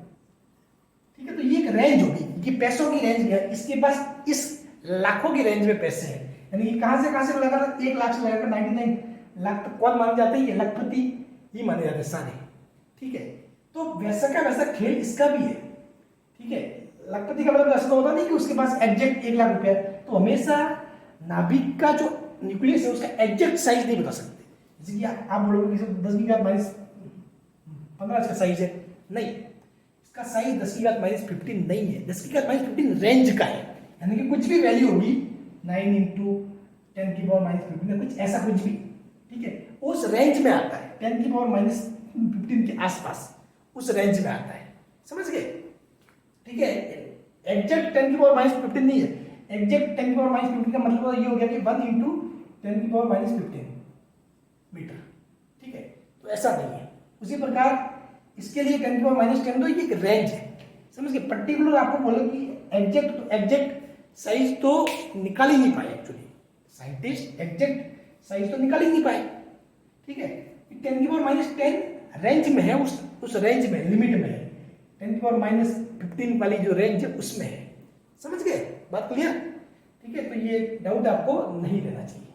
ठीक है, तो ये एक रेंज होगी कि पैसों की रेंज है, इसके पास इस लाखों की रेंज में पैसे हैं, यानी कि कहां से लगाकर 1 लाख से लगाकर 99 लाख तक कौन माने जाते हैं? ये लखपति ही माने जाते हैं सारे। ठीक है, तो वैसा का वैसा खेल इसका भी है। ठीक है, लखपति का मतलब ऐसा तो होता नहीं कि उसके पास एग्जैक्ट 1 लाख रुपया है, तो हमेशा नाभिक का जो न्यूक्लियस है उसका एग्जैक्ट साइज नहीं बता सकते। जैसे कि आप बोलोगे 10 की घात माइनस 15 इसका साइज है, नहीं, इसका साइज 10 की घात माइनस 15 नहीं है, 10 की घात माइनस 15 रेंज का है, यानी कि कुछ भी वैल्यू होगी 9 इंटू 10 की पावर माइनस 15 कुछ ऐसा कुछ भी। ठीक है, उस रेंज में आता है, 10 की पावर माइनस 15 के आसपास उस रेंज में आता है, समझ गए? ठीक है, एग्जैक्ट 10 की पावर माइनस 15 नहीं है, एग्जैक्ट 10 की पावर माइनस 15 का मतलब ये हो गया कि 1 इंटू 10 की पावर माइनस 15 मीटर। ठीक है, तो ऐसा नहीं है। उसी प्रकार इसके लिए 10 की पावर माइनस 10 तो ये एक रेंज है, समझ गए? पर्टिकुलर आपको बोले कि एग्जैक्ट तो एग्जैक्ट साइज तो निकाल ही नहीं पाए, एक्चुअली साइंटिस्ट एग्जैक्ट साइज तो निकाल ही नहीं पाए। ठीक है, 10 की पावर माइनस 10 रेंज में है, उस रेंज में लिमिट में है, 10 की पावर माइनस 15 वाली जो रेंज है उसमें है, समझ गए? बात क्लियर? ठीक है, तो ये डाउट आपको नहीं लेना चाहिए।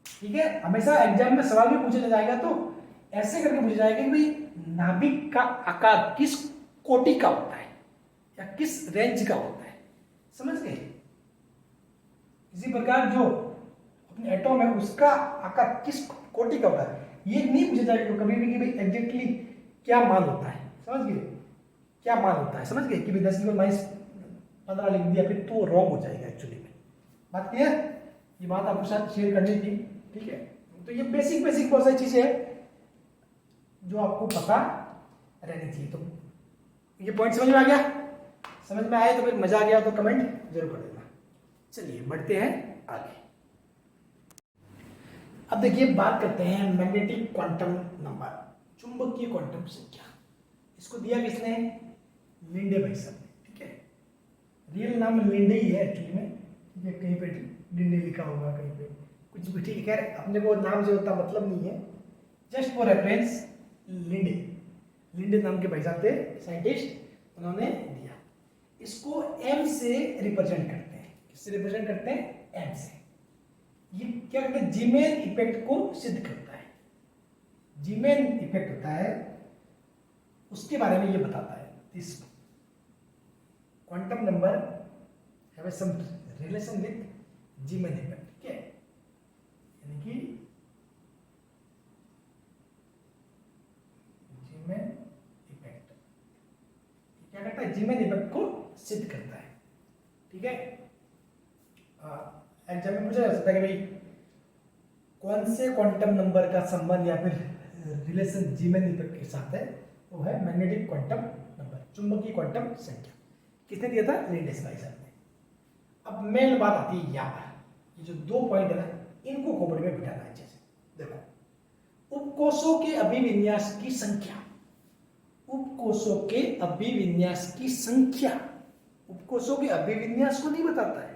ठीक है, हमेशा एग्जाम में सवाल भी पूछा जाएगा तो ऐसे करके पूछा जाएगा कि भाई नाभिक का आकार किस कोटि का होता है या किस रेंज का होता है, समझ गए? इसी प्रकार जो अपने एटॉम है उसका आकार किस कोटि का होता है ये नहीं पूछा जाएगा कभी भी कि भाई एग्जैक्टली क्या मान होता है, समझ गए? क्या मान होता है, समझ गए? कि भाई 10 की पावर माइनस 15 लिख दिया फिर तो रॉन्ग हो जाएगा एक्चुअली में। बात क्लियर? ये बात आपके साथ शेयर करनी थी। ठीक है, तो ये बेसिक बहुत सारी चीजें हैं जो आपको पता रहनी चाहिए। तो ये पॉइंट समझ में आ गया? समझ में आए तो फिर मजा आ गया तो कमेंट जरूर कर देना। चलिए बढ़ते हैं आगे। अब देखिए बात करते हैं मैग्नेटिक क्वांटम नंबर, चुंबकीय क्वांटम संख्या। इसको दिया किसने? लिंडे भाई साहब ने। ठीक है, रियल नाम लिंडे ही है एक्चुअली में, ठीक है? कहीं पे लिंडे लिखा होगा, कहीं पे कुछ भी, ठीक है? अपने को नाम से उतना मतलब नहीं है, जस्ट फॉर रेफरेंस लिंडे नाम के भाई साहब थे साइंटिस्ट, उन्होंने दिया। इसको एम से रिप्रेजेंट करते हैं। किससे रिप्रेजेंट करते हैं? एम से। ये क्या करते हैं? जीमेन इफेक्ट को सिद्ध करता है। जीमेन इफेक्ट होता है, उसके बारे में ये बताता है। This quantum number have some relation with Zeeman effect. ठीक है, यानी कि जीमेन इफेक्ट क्या करता है? जीमेन इफेक्ट को सिद्ध करता है। ठीक है, एग्जाम में पूछा जा सकता है कि भाई कौन से क्वांटम नंबर का संबंध या फिर रिलेशन जीमेन इफेक्ट के साथ है? वो है मैग्नेटिक क्वांटम नंबर, चुंबकीय क्वांटम संख्या। किसने दिया था? लिंडे भाई साहब ने। अब मेन बात आती है यहाँ पर, ये जो 2 पॉइंट है ना, इनको खोपड़ी में बिठाना है। जैसे देखो, उपकोषों के अभिविन्यास की संख्या, उपकोषों के अभिविन्यास की संख्या, उपकोषों के अभिविन्यास को नहीं बताता है,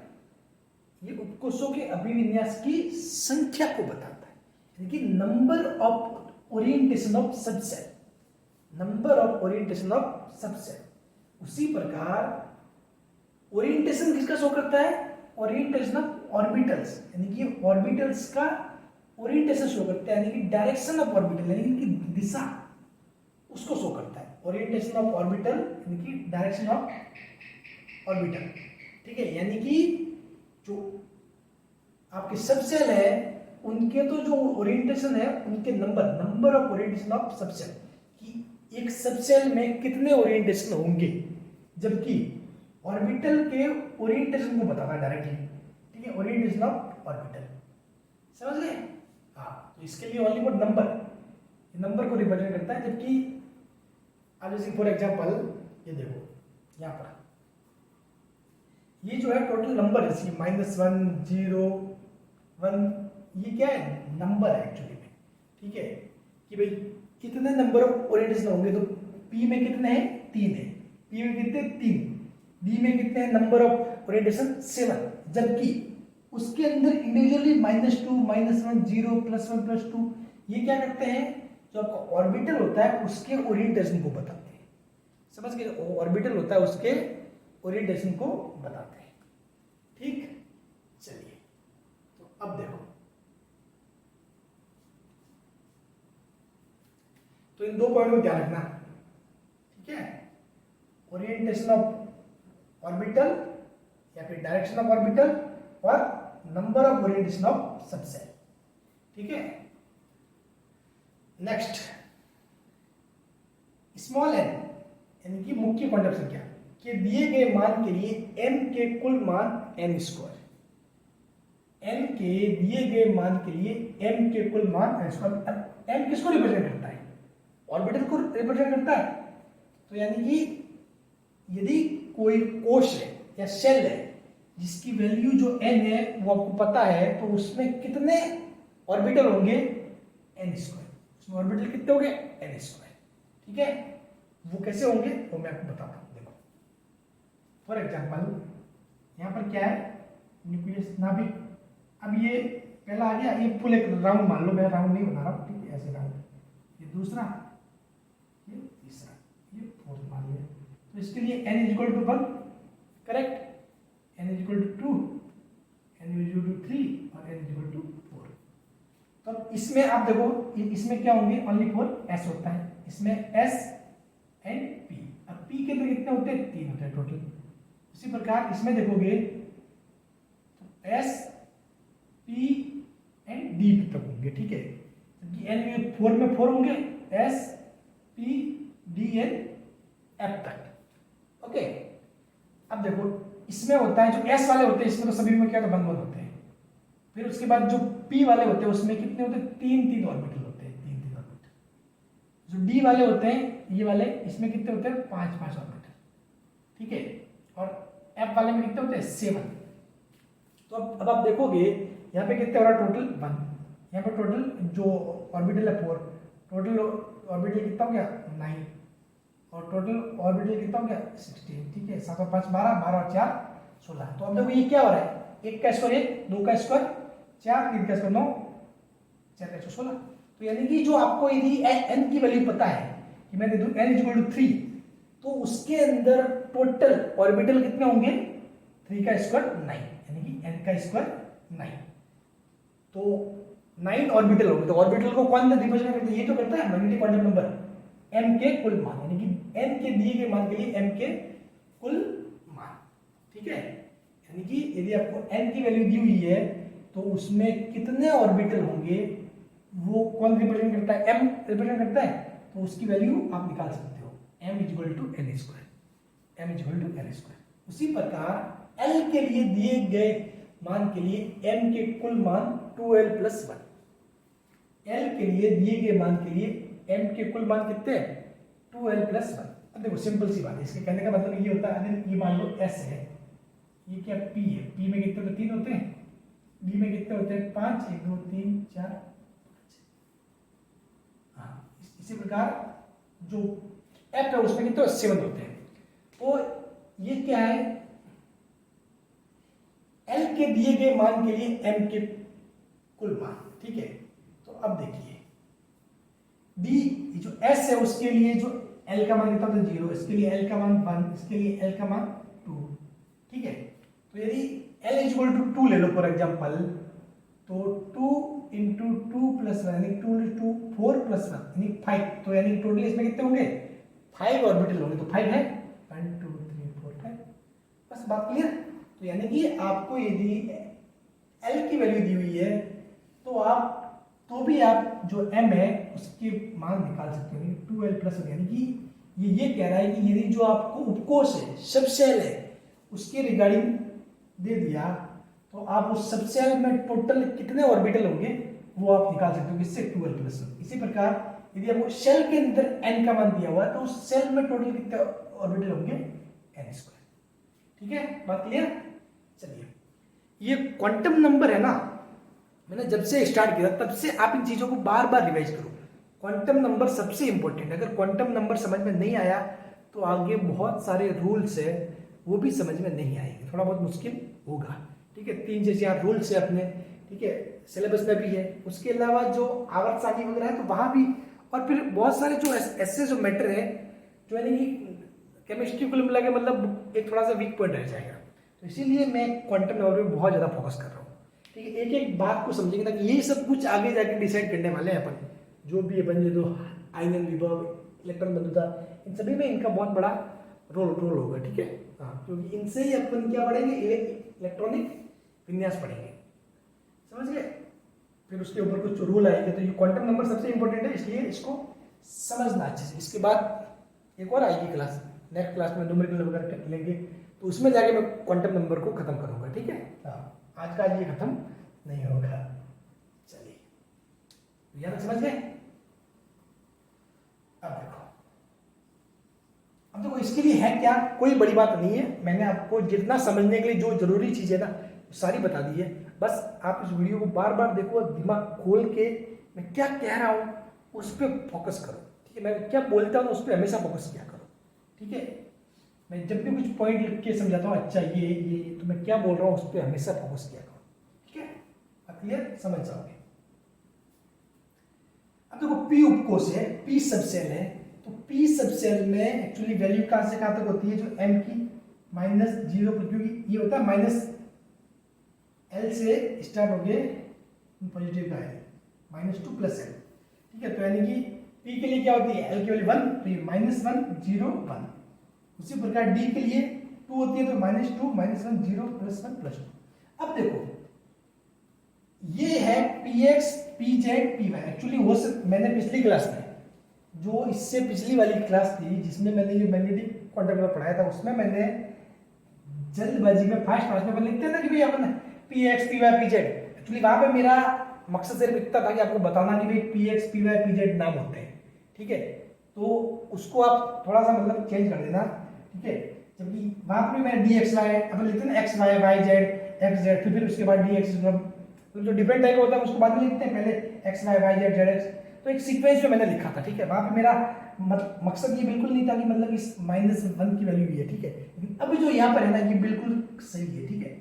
ये उपकोषों के अभिविन्यास की संख्या को बताता है, यानी कि number of orientation of subshell, number of orientation of subshell. उसी प्रकार ओरिएंटेशन किसका शो करता है? ओरिएंटेशन ऑफ ऑर्बिटल्स, यानी कि ऑर्बिटल्स का ओरिएंटेशन शो करता है, यानी कि डायरेक्शन ऑफ ऑर्बिटल, यानी कि दिशा, उसको शो करता है। ओरिएंटेशन ऑफ ऑर्बिटल यानी कि डायरेक्शन ऑफ ऑर्बिटल। ठीक है, यानी कि जो आपके सबसेल है उनके तो जो ओरिएंटेशन है उनके number of orientation of subshell, कि एक सबसेल में कितने ओरिएंटेशन होंगे, जबकि ऑर्बिटल के ओरिएंटेशन को बताना डायरेक्टली। ठीक है, ओरिएंटेशन ऑफ ऑर्बिटल, समझ गए? हाँ, तो इसके लिए ओनली फॉर नंबर, नंबर को रिप्रेजेंट करता है, जबकि अब जैसे फॉर एग्जांपल ये देखो यहाँ पर ये जो है टोटल नंबर है, जैसे -1 0 1, ये क्या है नंबर है एक्चुअली में, ठीक है, कि भाई कितने नंबर ऑफ ओरिएंटेशन होंगे, तो P में कितने हैं 3 है, P में कितने 3, D में कितने हैं नंबर ऑफ ओरिएंटेशन 7, जबकि उसके अंदर इंडिविजुअली -2 -1 0 +1 +2 ये क्या करते हैं, जो आपका ऑर्बिटल होता है उसके ओरिएंटेशन को बताते हैं, समझ गए, ऑर्बिटल होता है उसके ओरिएंटेशन को बताते हैं, ठीक। चलिए तो अब देखो, तो इन 2 पॉइंट को ध्यान रखना, ठीक है, ओरिएंटेशन ऑफ ऑर्बिटल या फिर डायरेक्शन ऑफ ऑर्बिटल और number of orientation of subshell, ठीक है। नेक्स्ट स्मॉल n यानी कि मुख्य क्वांटम संख्या के दिए गए मान के लिए m के कुल मान n स्क्वायर, n के दिए गए मान के लिए m के कुल मान n स्क्वायर, m किसको रिप्रेजेंट करता है, ऑर्बिटल को रिप्रेजेंट करता है, तो यानी कि यदि कोई कोश है या शेल है जिसकी वैल्यू जो n है वो आपको पता है, तो उसमें कितने ऑर्बिटल होंगे n स्क्वायर, उसमें ऑर्बिटल कितने होंगे n स्क्वायर, ठीक है। वो कैसे होंगे वो मैं आपको बताता हूँ, देखो फॉर एग्जांपल यहाँ पर क्या है न्यूक्लियस नाभिक, अब ये पहला आ गया, ये फुल एक राउंड मान लो, मैं राउंड नहीं बना रहा हूँ, ठीक है, ऐसे राउंड, ये दूसरा, ये तीसरा, ये फोर्थ मान लिया, तो इसके लिए n = 1, करेक्ट, n = 2, n = 3 और n = 4। तो इसमें आप देखो इसमें क्या होंगे, ओनली फॉर s होता है, इसमें s एंड p, अब p के अंदर कितने होते हैं 3 होते हैं टोटल, उसी प्रकार इसमें देखोगे तो s p एंड d तक होंगे, ठीक है, क्योंकि n में 4 में 4 होंगे, s p d and f तक, ओके। अब देखो इसमें होता है जो s वाले होते हैं इसमें तो सभी में क्या तो बंद होते हैं, फिर उसके बाद जो p वाले होते हैं उसमें कितने होते हैं 3 ऑर्बिटल होते हैं, 3 ऑर्बिटल, जो d वाले होते हैं ये वाले इसमें कितने होते हैं 5 ऑर्बिटल, ठीक है, और f वाले में कितने होते हैं 7। तो अब आप देखोगे यहाँ पे कितने हो रहा है टोटल 1, यहाँ पे टोटल जो ऑर्बिटल है 4, टोटल ऑर्बिटल कितना हो गया 9 और टोटल ऑर्बिटल कितना हो गया 16, ठीक है, 7 और 5 12, 12 और 4 16। तो अब देखो ये क्या हो रहा है, 1 का स्क्वायर 1, 2 का स्क्वायर 4, 3 का स्क्वायर 9, 4 का 16। तो यानी कि जो आपको यदि n की वैल्यू पता है कि मैं दे दूं n = 3, तो उसके अंदर टोटल ऑर्बिटल कितने होंगे 3 का स्क्वायर 9, यानी कि n का स्क्वायर 9, तो 9 ऑर्बिटल होंगे। तो ऑर्बिटल को कौन रिप्रेजेंट करता है, ये तो करता है मैग्नेटिक क्वांटम नंबर m के कुल मान, यानी कि n के दिए गए मान के लिए m के कुल मान, ठीक है, यानी कि यदि आपको n की वैल्यू दी हुई है तो उसमें कितने ऑर्बिटल होंगे वो कौन रिप्रेजेंट करता है, m रिप्रेजेंट करता है, तो उसकी वैल्यू आप निकाल सकते हो, m = n square, m = n square. उसी प्रकार l के लिए दिए गए मान के लिए m के कुल मान 2l + 1, l के लिए दिए गए मान के लिए m के कुल मान कितने 2l + 1। अब देखो सिंपल सी बात है, इसके कहने का मतलब ये होता है, अगर ये मान लो s है, ये क्या p है, p में कितने होते हैं 3 होते हैं, d में कितने होते हैं 5, 1 2 3 4 5, हाँ इसी प्रकार जो f है उसमें कितने 7 होते हैं। तो ये क्या है, l के दिए गए मान के लिए m के कुल मान, ठीक है। तो अब देखिए d जो s है उसके लिए जो l का मान कितना होता है 0, इसके लिए l का मान 1, इसके लिए l का मान 2, ठीक है। तो यदि l = 2 ले लो फॉर एग्जांपल, तो 2 × 2 + 1 यानी 2 × 2 4 + 1 यानी 5, तो यानी टोटल इसमें कितने होंगे 5 ऑर्बिटल होंगे, तो 5 है 1 2 3 4 5, बस बात क्लियर। तो यानी कि आपको यदि l की वैल्यू दी हुई है तो भी आप जो m है उसके मान निकाल सकते हो, 2l + 1, यानी कि ये कह रहा है कि यदि जो आपको उपकोष है सबसेल है उसके रिगार्डिंग दे दिया तो आप उस सबसेल में टोटल कितने ऑर्बिटल होंगे वो आप निकाल सकते हो, किससे 2l + 1। इसी प्रकार यदि आपको शेल के अंदर n का मान दिया हुआ है तो उस शेल में टोटल कितने ऑर्बिटल होंगे, n²। ठीक है, बात क्लियर। चलिए, ये क्वांटम नंबर है ना, मैंने जब से स्टार्ट किया तब से आप इन चीजों को बार बार रिवाइज करो। क्वांटम नंबर सबसे इंपॉर्टेंट है। अगर क्वांटम नंबर समझ में नहीं आया तो आगे बहुत सारे रूल्स है वो भी समझ में नहीं आएंगे, थोड़ा बहुत मुश्किल होगा। ठीक है, 3 से 4 रूल्स है अपने, ठीक है, सिलेबस में भी है। उसके अलावा जो आवर्त सारणी वगैरह है तो वहां भी, और फिर बहुत सारे जो ऐसे जो मैटर है जो यानी कि केमिस्ट्री को मिला के मतलब एक थोड़ा सा वीक पॉइंट रह जाएगा। तो इसीलिए मैं क्वांटम नंबर पे बहुत ज़्यादा फोकस कर रहा हूँ। ठीक है, एक एक बात को समझेंगे ताकि ये सब कुछ आगे जाके डिसाइड करने वाले हैं अपन, जो भी अपन जो आयनन विभव, इलेक्ट्रॉन बंधुता, इन सभी में इनका बहुत बड़ा रोल होगा। ठीक है, हाँ, क्योंकि इनसे ही अपन क्या पढ़ेंगे, इलेक्ट्रॉनिक विन्यास पढ़ेंगे, समझ गए। फिर उसके ऊपर कुछ रूल आएंगे। तो ये क्वांटम नंबर सबसे इंपॉर्टेंट है, इसलिए इसको समझना अच्छे से। इसके बाद एक और आएगी क्लास, नेक्स्ट क्लास में न्यूमेरिकल वगैरह लेंगे, तो उसमें जाके मैं क्वांटम नंबर को खत्म करूंगा। ठीक है, हाँ, आज का ये खत्म नहीं होगा। चलिए, यह तक समझ गए। अब देखो इसके लिए है क्या, कोई बड़ी बात नहीं है। मैंने आपको जितना समझने के लिए जो जरूरी चीज है ना सारी बता दी है। बस आप इस वीडियो को बार बार देखो, दिमाग खोल के मैं क्या कह रहा हूं उस पर फोकस करो। ठीक है, मैं क्या बोलता हूं उस पर हमेशा फोकस किया करो। ठीक है, मैं जब भी कुछ पॉइंट लिख के समझाता हूँ, अच्छा ये तो मैं क्या बोल रहा हूँ उस पर हमेशा फोकस किया करो। ठीक है, अब क्लियर समझ जाओगे। अब देखो पी उपकोष है, पी सबसेल है, तो पी सबसेल में एक्चुअली वैल्यू कहां से कहां तक होती है, जो m की -0, क्योंकि ये होता है -L से स्टार्ट हो गए पॉजिटिव का है -2 + L। ठीक है, तो यानी कि p के लिए क्या होती है, L की वैल्यू 1, तो ये -1 0 1। उसी प्रकार d के लिए 2 होती है, तो -2 -1 0 +1 +2। अब देखो ये है px pz py। एक्चुअली वो मैंने पिछली क्लास में, जो इससे पिछली वाली क्लास थी जिसमें मैंने ये मैग्नेटिक क्वांटम नंबर पढ़ाया था, उसमें मैंने जल्दबाजी में फास्ट में लिखते हैं ना कि भाई अपन px py pz। एक्चुअली वहां पे मेरा मकसद सिर्फ इतना था कि आपको बताना कि भाई px py pz नाम होते हैं। ठीक है, तो उसको आप थोड़ा सा मतलब चेंज कर देना। ठीक है, जबकि वहां पर मैंने dxy अपन लिखते हैं ना x y y z x z, फिर उसके बाद dx, तो जो डिफरेंट टाइप होता है उसको बाद में लिखते हैं, पहले x y y z z x, तो एक सीक्वेंस में मैंने लिखा था। ठीक है, वहां पे मेरा मकसद ये बिल्कुल नहीं था कि मतलब इस -1 की वैल्यू भी है। ठीक है, लेकिन अभी जो यहाँ पर है ना ये बिल्कुल सही है। ठीक है,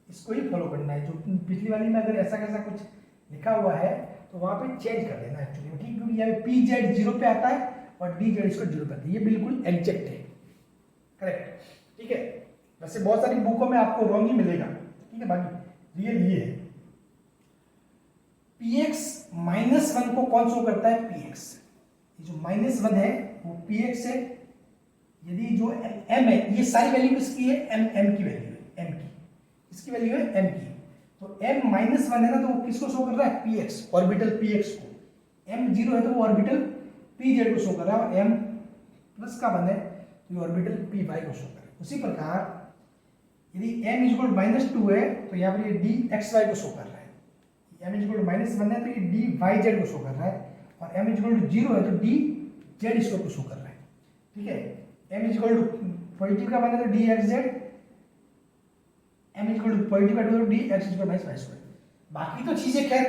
इसको ही फॉलो करना है। जो पिछली वाली में अगर ऐसा कैसा कुछ लिखा हुआ है तो वहां पे चेंज कर देना एक्चुअली। ठीक, क्योंकि यहाँ पे पी जेड 0 पे आता है और डी जेड इसको 0 पे आता है, ये बिल्कुल एग्जैक्ट है, करेक्ट। ठीक है, वैसे बहुत सारी बुकों में आपको रॉन्ग ही मिलेगा। ठीक है, बाकी रियल ये है। px -1 को कौन शो करता है, px। ये जो -1 है वो px है। यदि जो m है, ये सारी वैल्यू किसकी है, m की वैल्यू है, m की, इसकी वैल्यू है m की। तो m -1 है ना, तो वो किसको शो कर रहा है, px, ऑर्बिटल px को। m 0 है तो वो ऑर्बिटल pz को शो कर रहा है, और m प्लस का 1 है तो ये ऑर्बिटल py को शो कर रहा है। उसी प्रकार यदि m -2 है तो यहाँ पर ये dxy को शो कर रहा है। m -1 है तो ये dyz को शो कर रहा है, और m 0 है तो dz इसको को शो कर रहा है। ठीक है, m पॉजिटिव का 1 है तो dxz, m पॉजिटिव का 2 है तो dx y²। बाकी तो चीजें खैर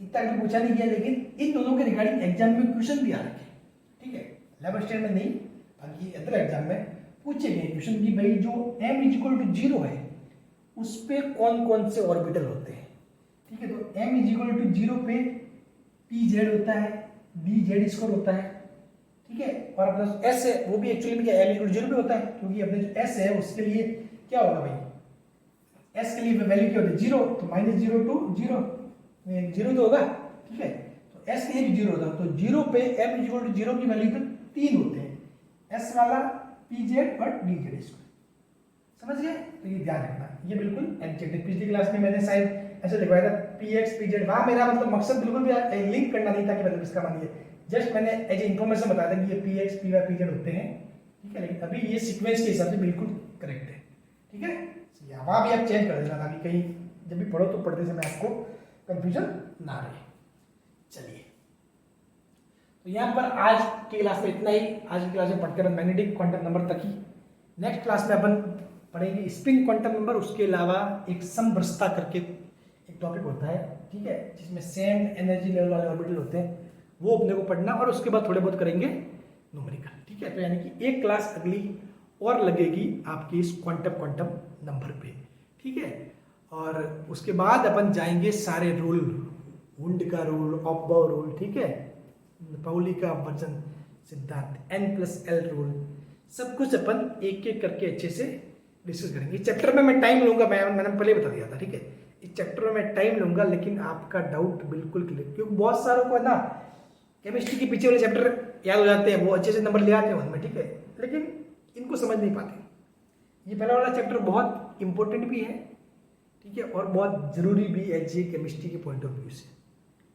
इतना भी पूछा नहीं गया, लेकिन इन दोनों के रिगार्डिंग एग्जाम में क्वेश्चन भी आ रखे हैं। ठीक है, लेवल स्टैंड में नहीं, बाकी अदर एग्जाम में पूछे गए क्वेश्चन कि भाई जो m 0 है उस पे कौन कौन से ऑर्बिटल होते हैं। ठीक है, तो m 0 पे pz होता है, dz स्क्वायर होता है। ठीक है, और अपना s है वो भी एक्चुअली में m 0 पे होता है, क्योंकि अपने जो s है उसके लिए क्या होगा भाई, s के लिए वैल्यू क्या होती है, 0, तो -0 to 0 0 तो होगा। ठीक है, तो s के लिए भी 0 होता है, तो 0 पे m 0 की वैल्यू पे 3 होते हैं, s वाला, pz और dz स्क्वायर। समझ गए, तो ये ध्यान रखना, ये बिल्कुल एग्जैक्ट है। पिछली क्लास में मैंने शायद ऐसे लिखवाया था px pz, वहां मेरा मतलब मकसद बिल्कुल भी लिंक करना नहीं था कि मतलब इसका मान ये, जस्ट मैंने एज इन्फॉर्मेशन बताया था कि ये px py pz होते हैं। ठीक है, लेकिन अभी ये सीक्वेंस के हिसाब से बिल्कुल करेक्ट है। ठीक है, वहां भी आप चेंज कर देना ताकि कहीं जब भी पढ़ो तो पढ़ते समय आपको कंफ्यूजन ना रहे। चलिए, तो यहाँ पर आज की क्लास में इतना ही। आज की क्लास में पढ़ते हैं मैग्नेटिक क्वांटम नंबर तक ही। नेक्स्ट क्लास में अपन पढ़ेंगे स्पिन क्वांटम नंबर, उसके अलावा एक समवृत्तता करके एक टॉपिक होता है, ठीक है, जिसमें सेम एनर्जी लेवल वाले ऑर्बिटल होते हैं, वो अपने को पढ़ना, और उसके बाद थोड़े बहुत करेंगे न्यूमेरिकल, ठीक है। तो यानी कि एक क्लास अगली और लगेगी आपकी इस क्वांटम नंबर पे, ठीक है। और उसके बाद अपन जाएंगे सारे रूल, वुंड का रूल, ऑफबाउ रूल, ठीक है, पाउली का अपवर्जन सिद्धांत, N+L रूल, सब कुछ अपन एक एक करके अच्छे से डिस्कस करेंगे। इस चैप्टर में मैं टाइम लूंगा, मैंने पहले बता दिया था, ठीक है। इस चैप्टर में मैं टाइम लूंगा, लेकिन आपका डाउट बिल्कुल क्लियर, क्योंकि बहुत सारों को है ना केमिस्ट्री के पीछे वाले चैप्टर याद हो जाते हैं, वो अच्छे से नंबर ले आते हैं उनमें, ठीक है, लेकिन इनको समझ नहीं पाते। ये पहला वाला चैप्टर बहुत इंपॉर्टेंट भी है, ठीक है, और बहुत जरूरी भी है जी केमिस्ट्री के पॉइंट ऑफ व्यू से,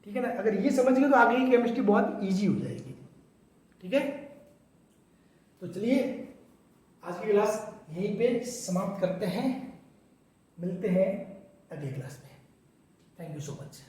ठीक है ना। अगर ये समझ गए तो आगे की केमिस्ट्री बहुत ईजी हो जाएगी, ठीक है। तो चलिए आज की क्लास यहीं पे समाप्त करते हैं, मिलते हैं अगली क्लास में। Thank you so much.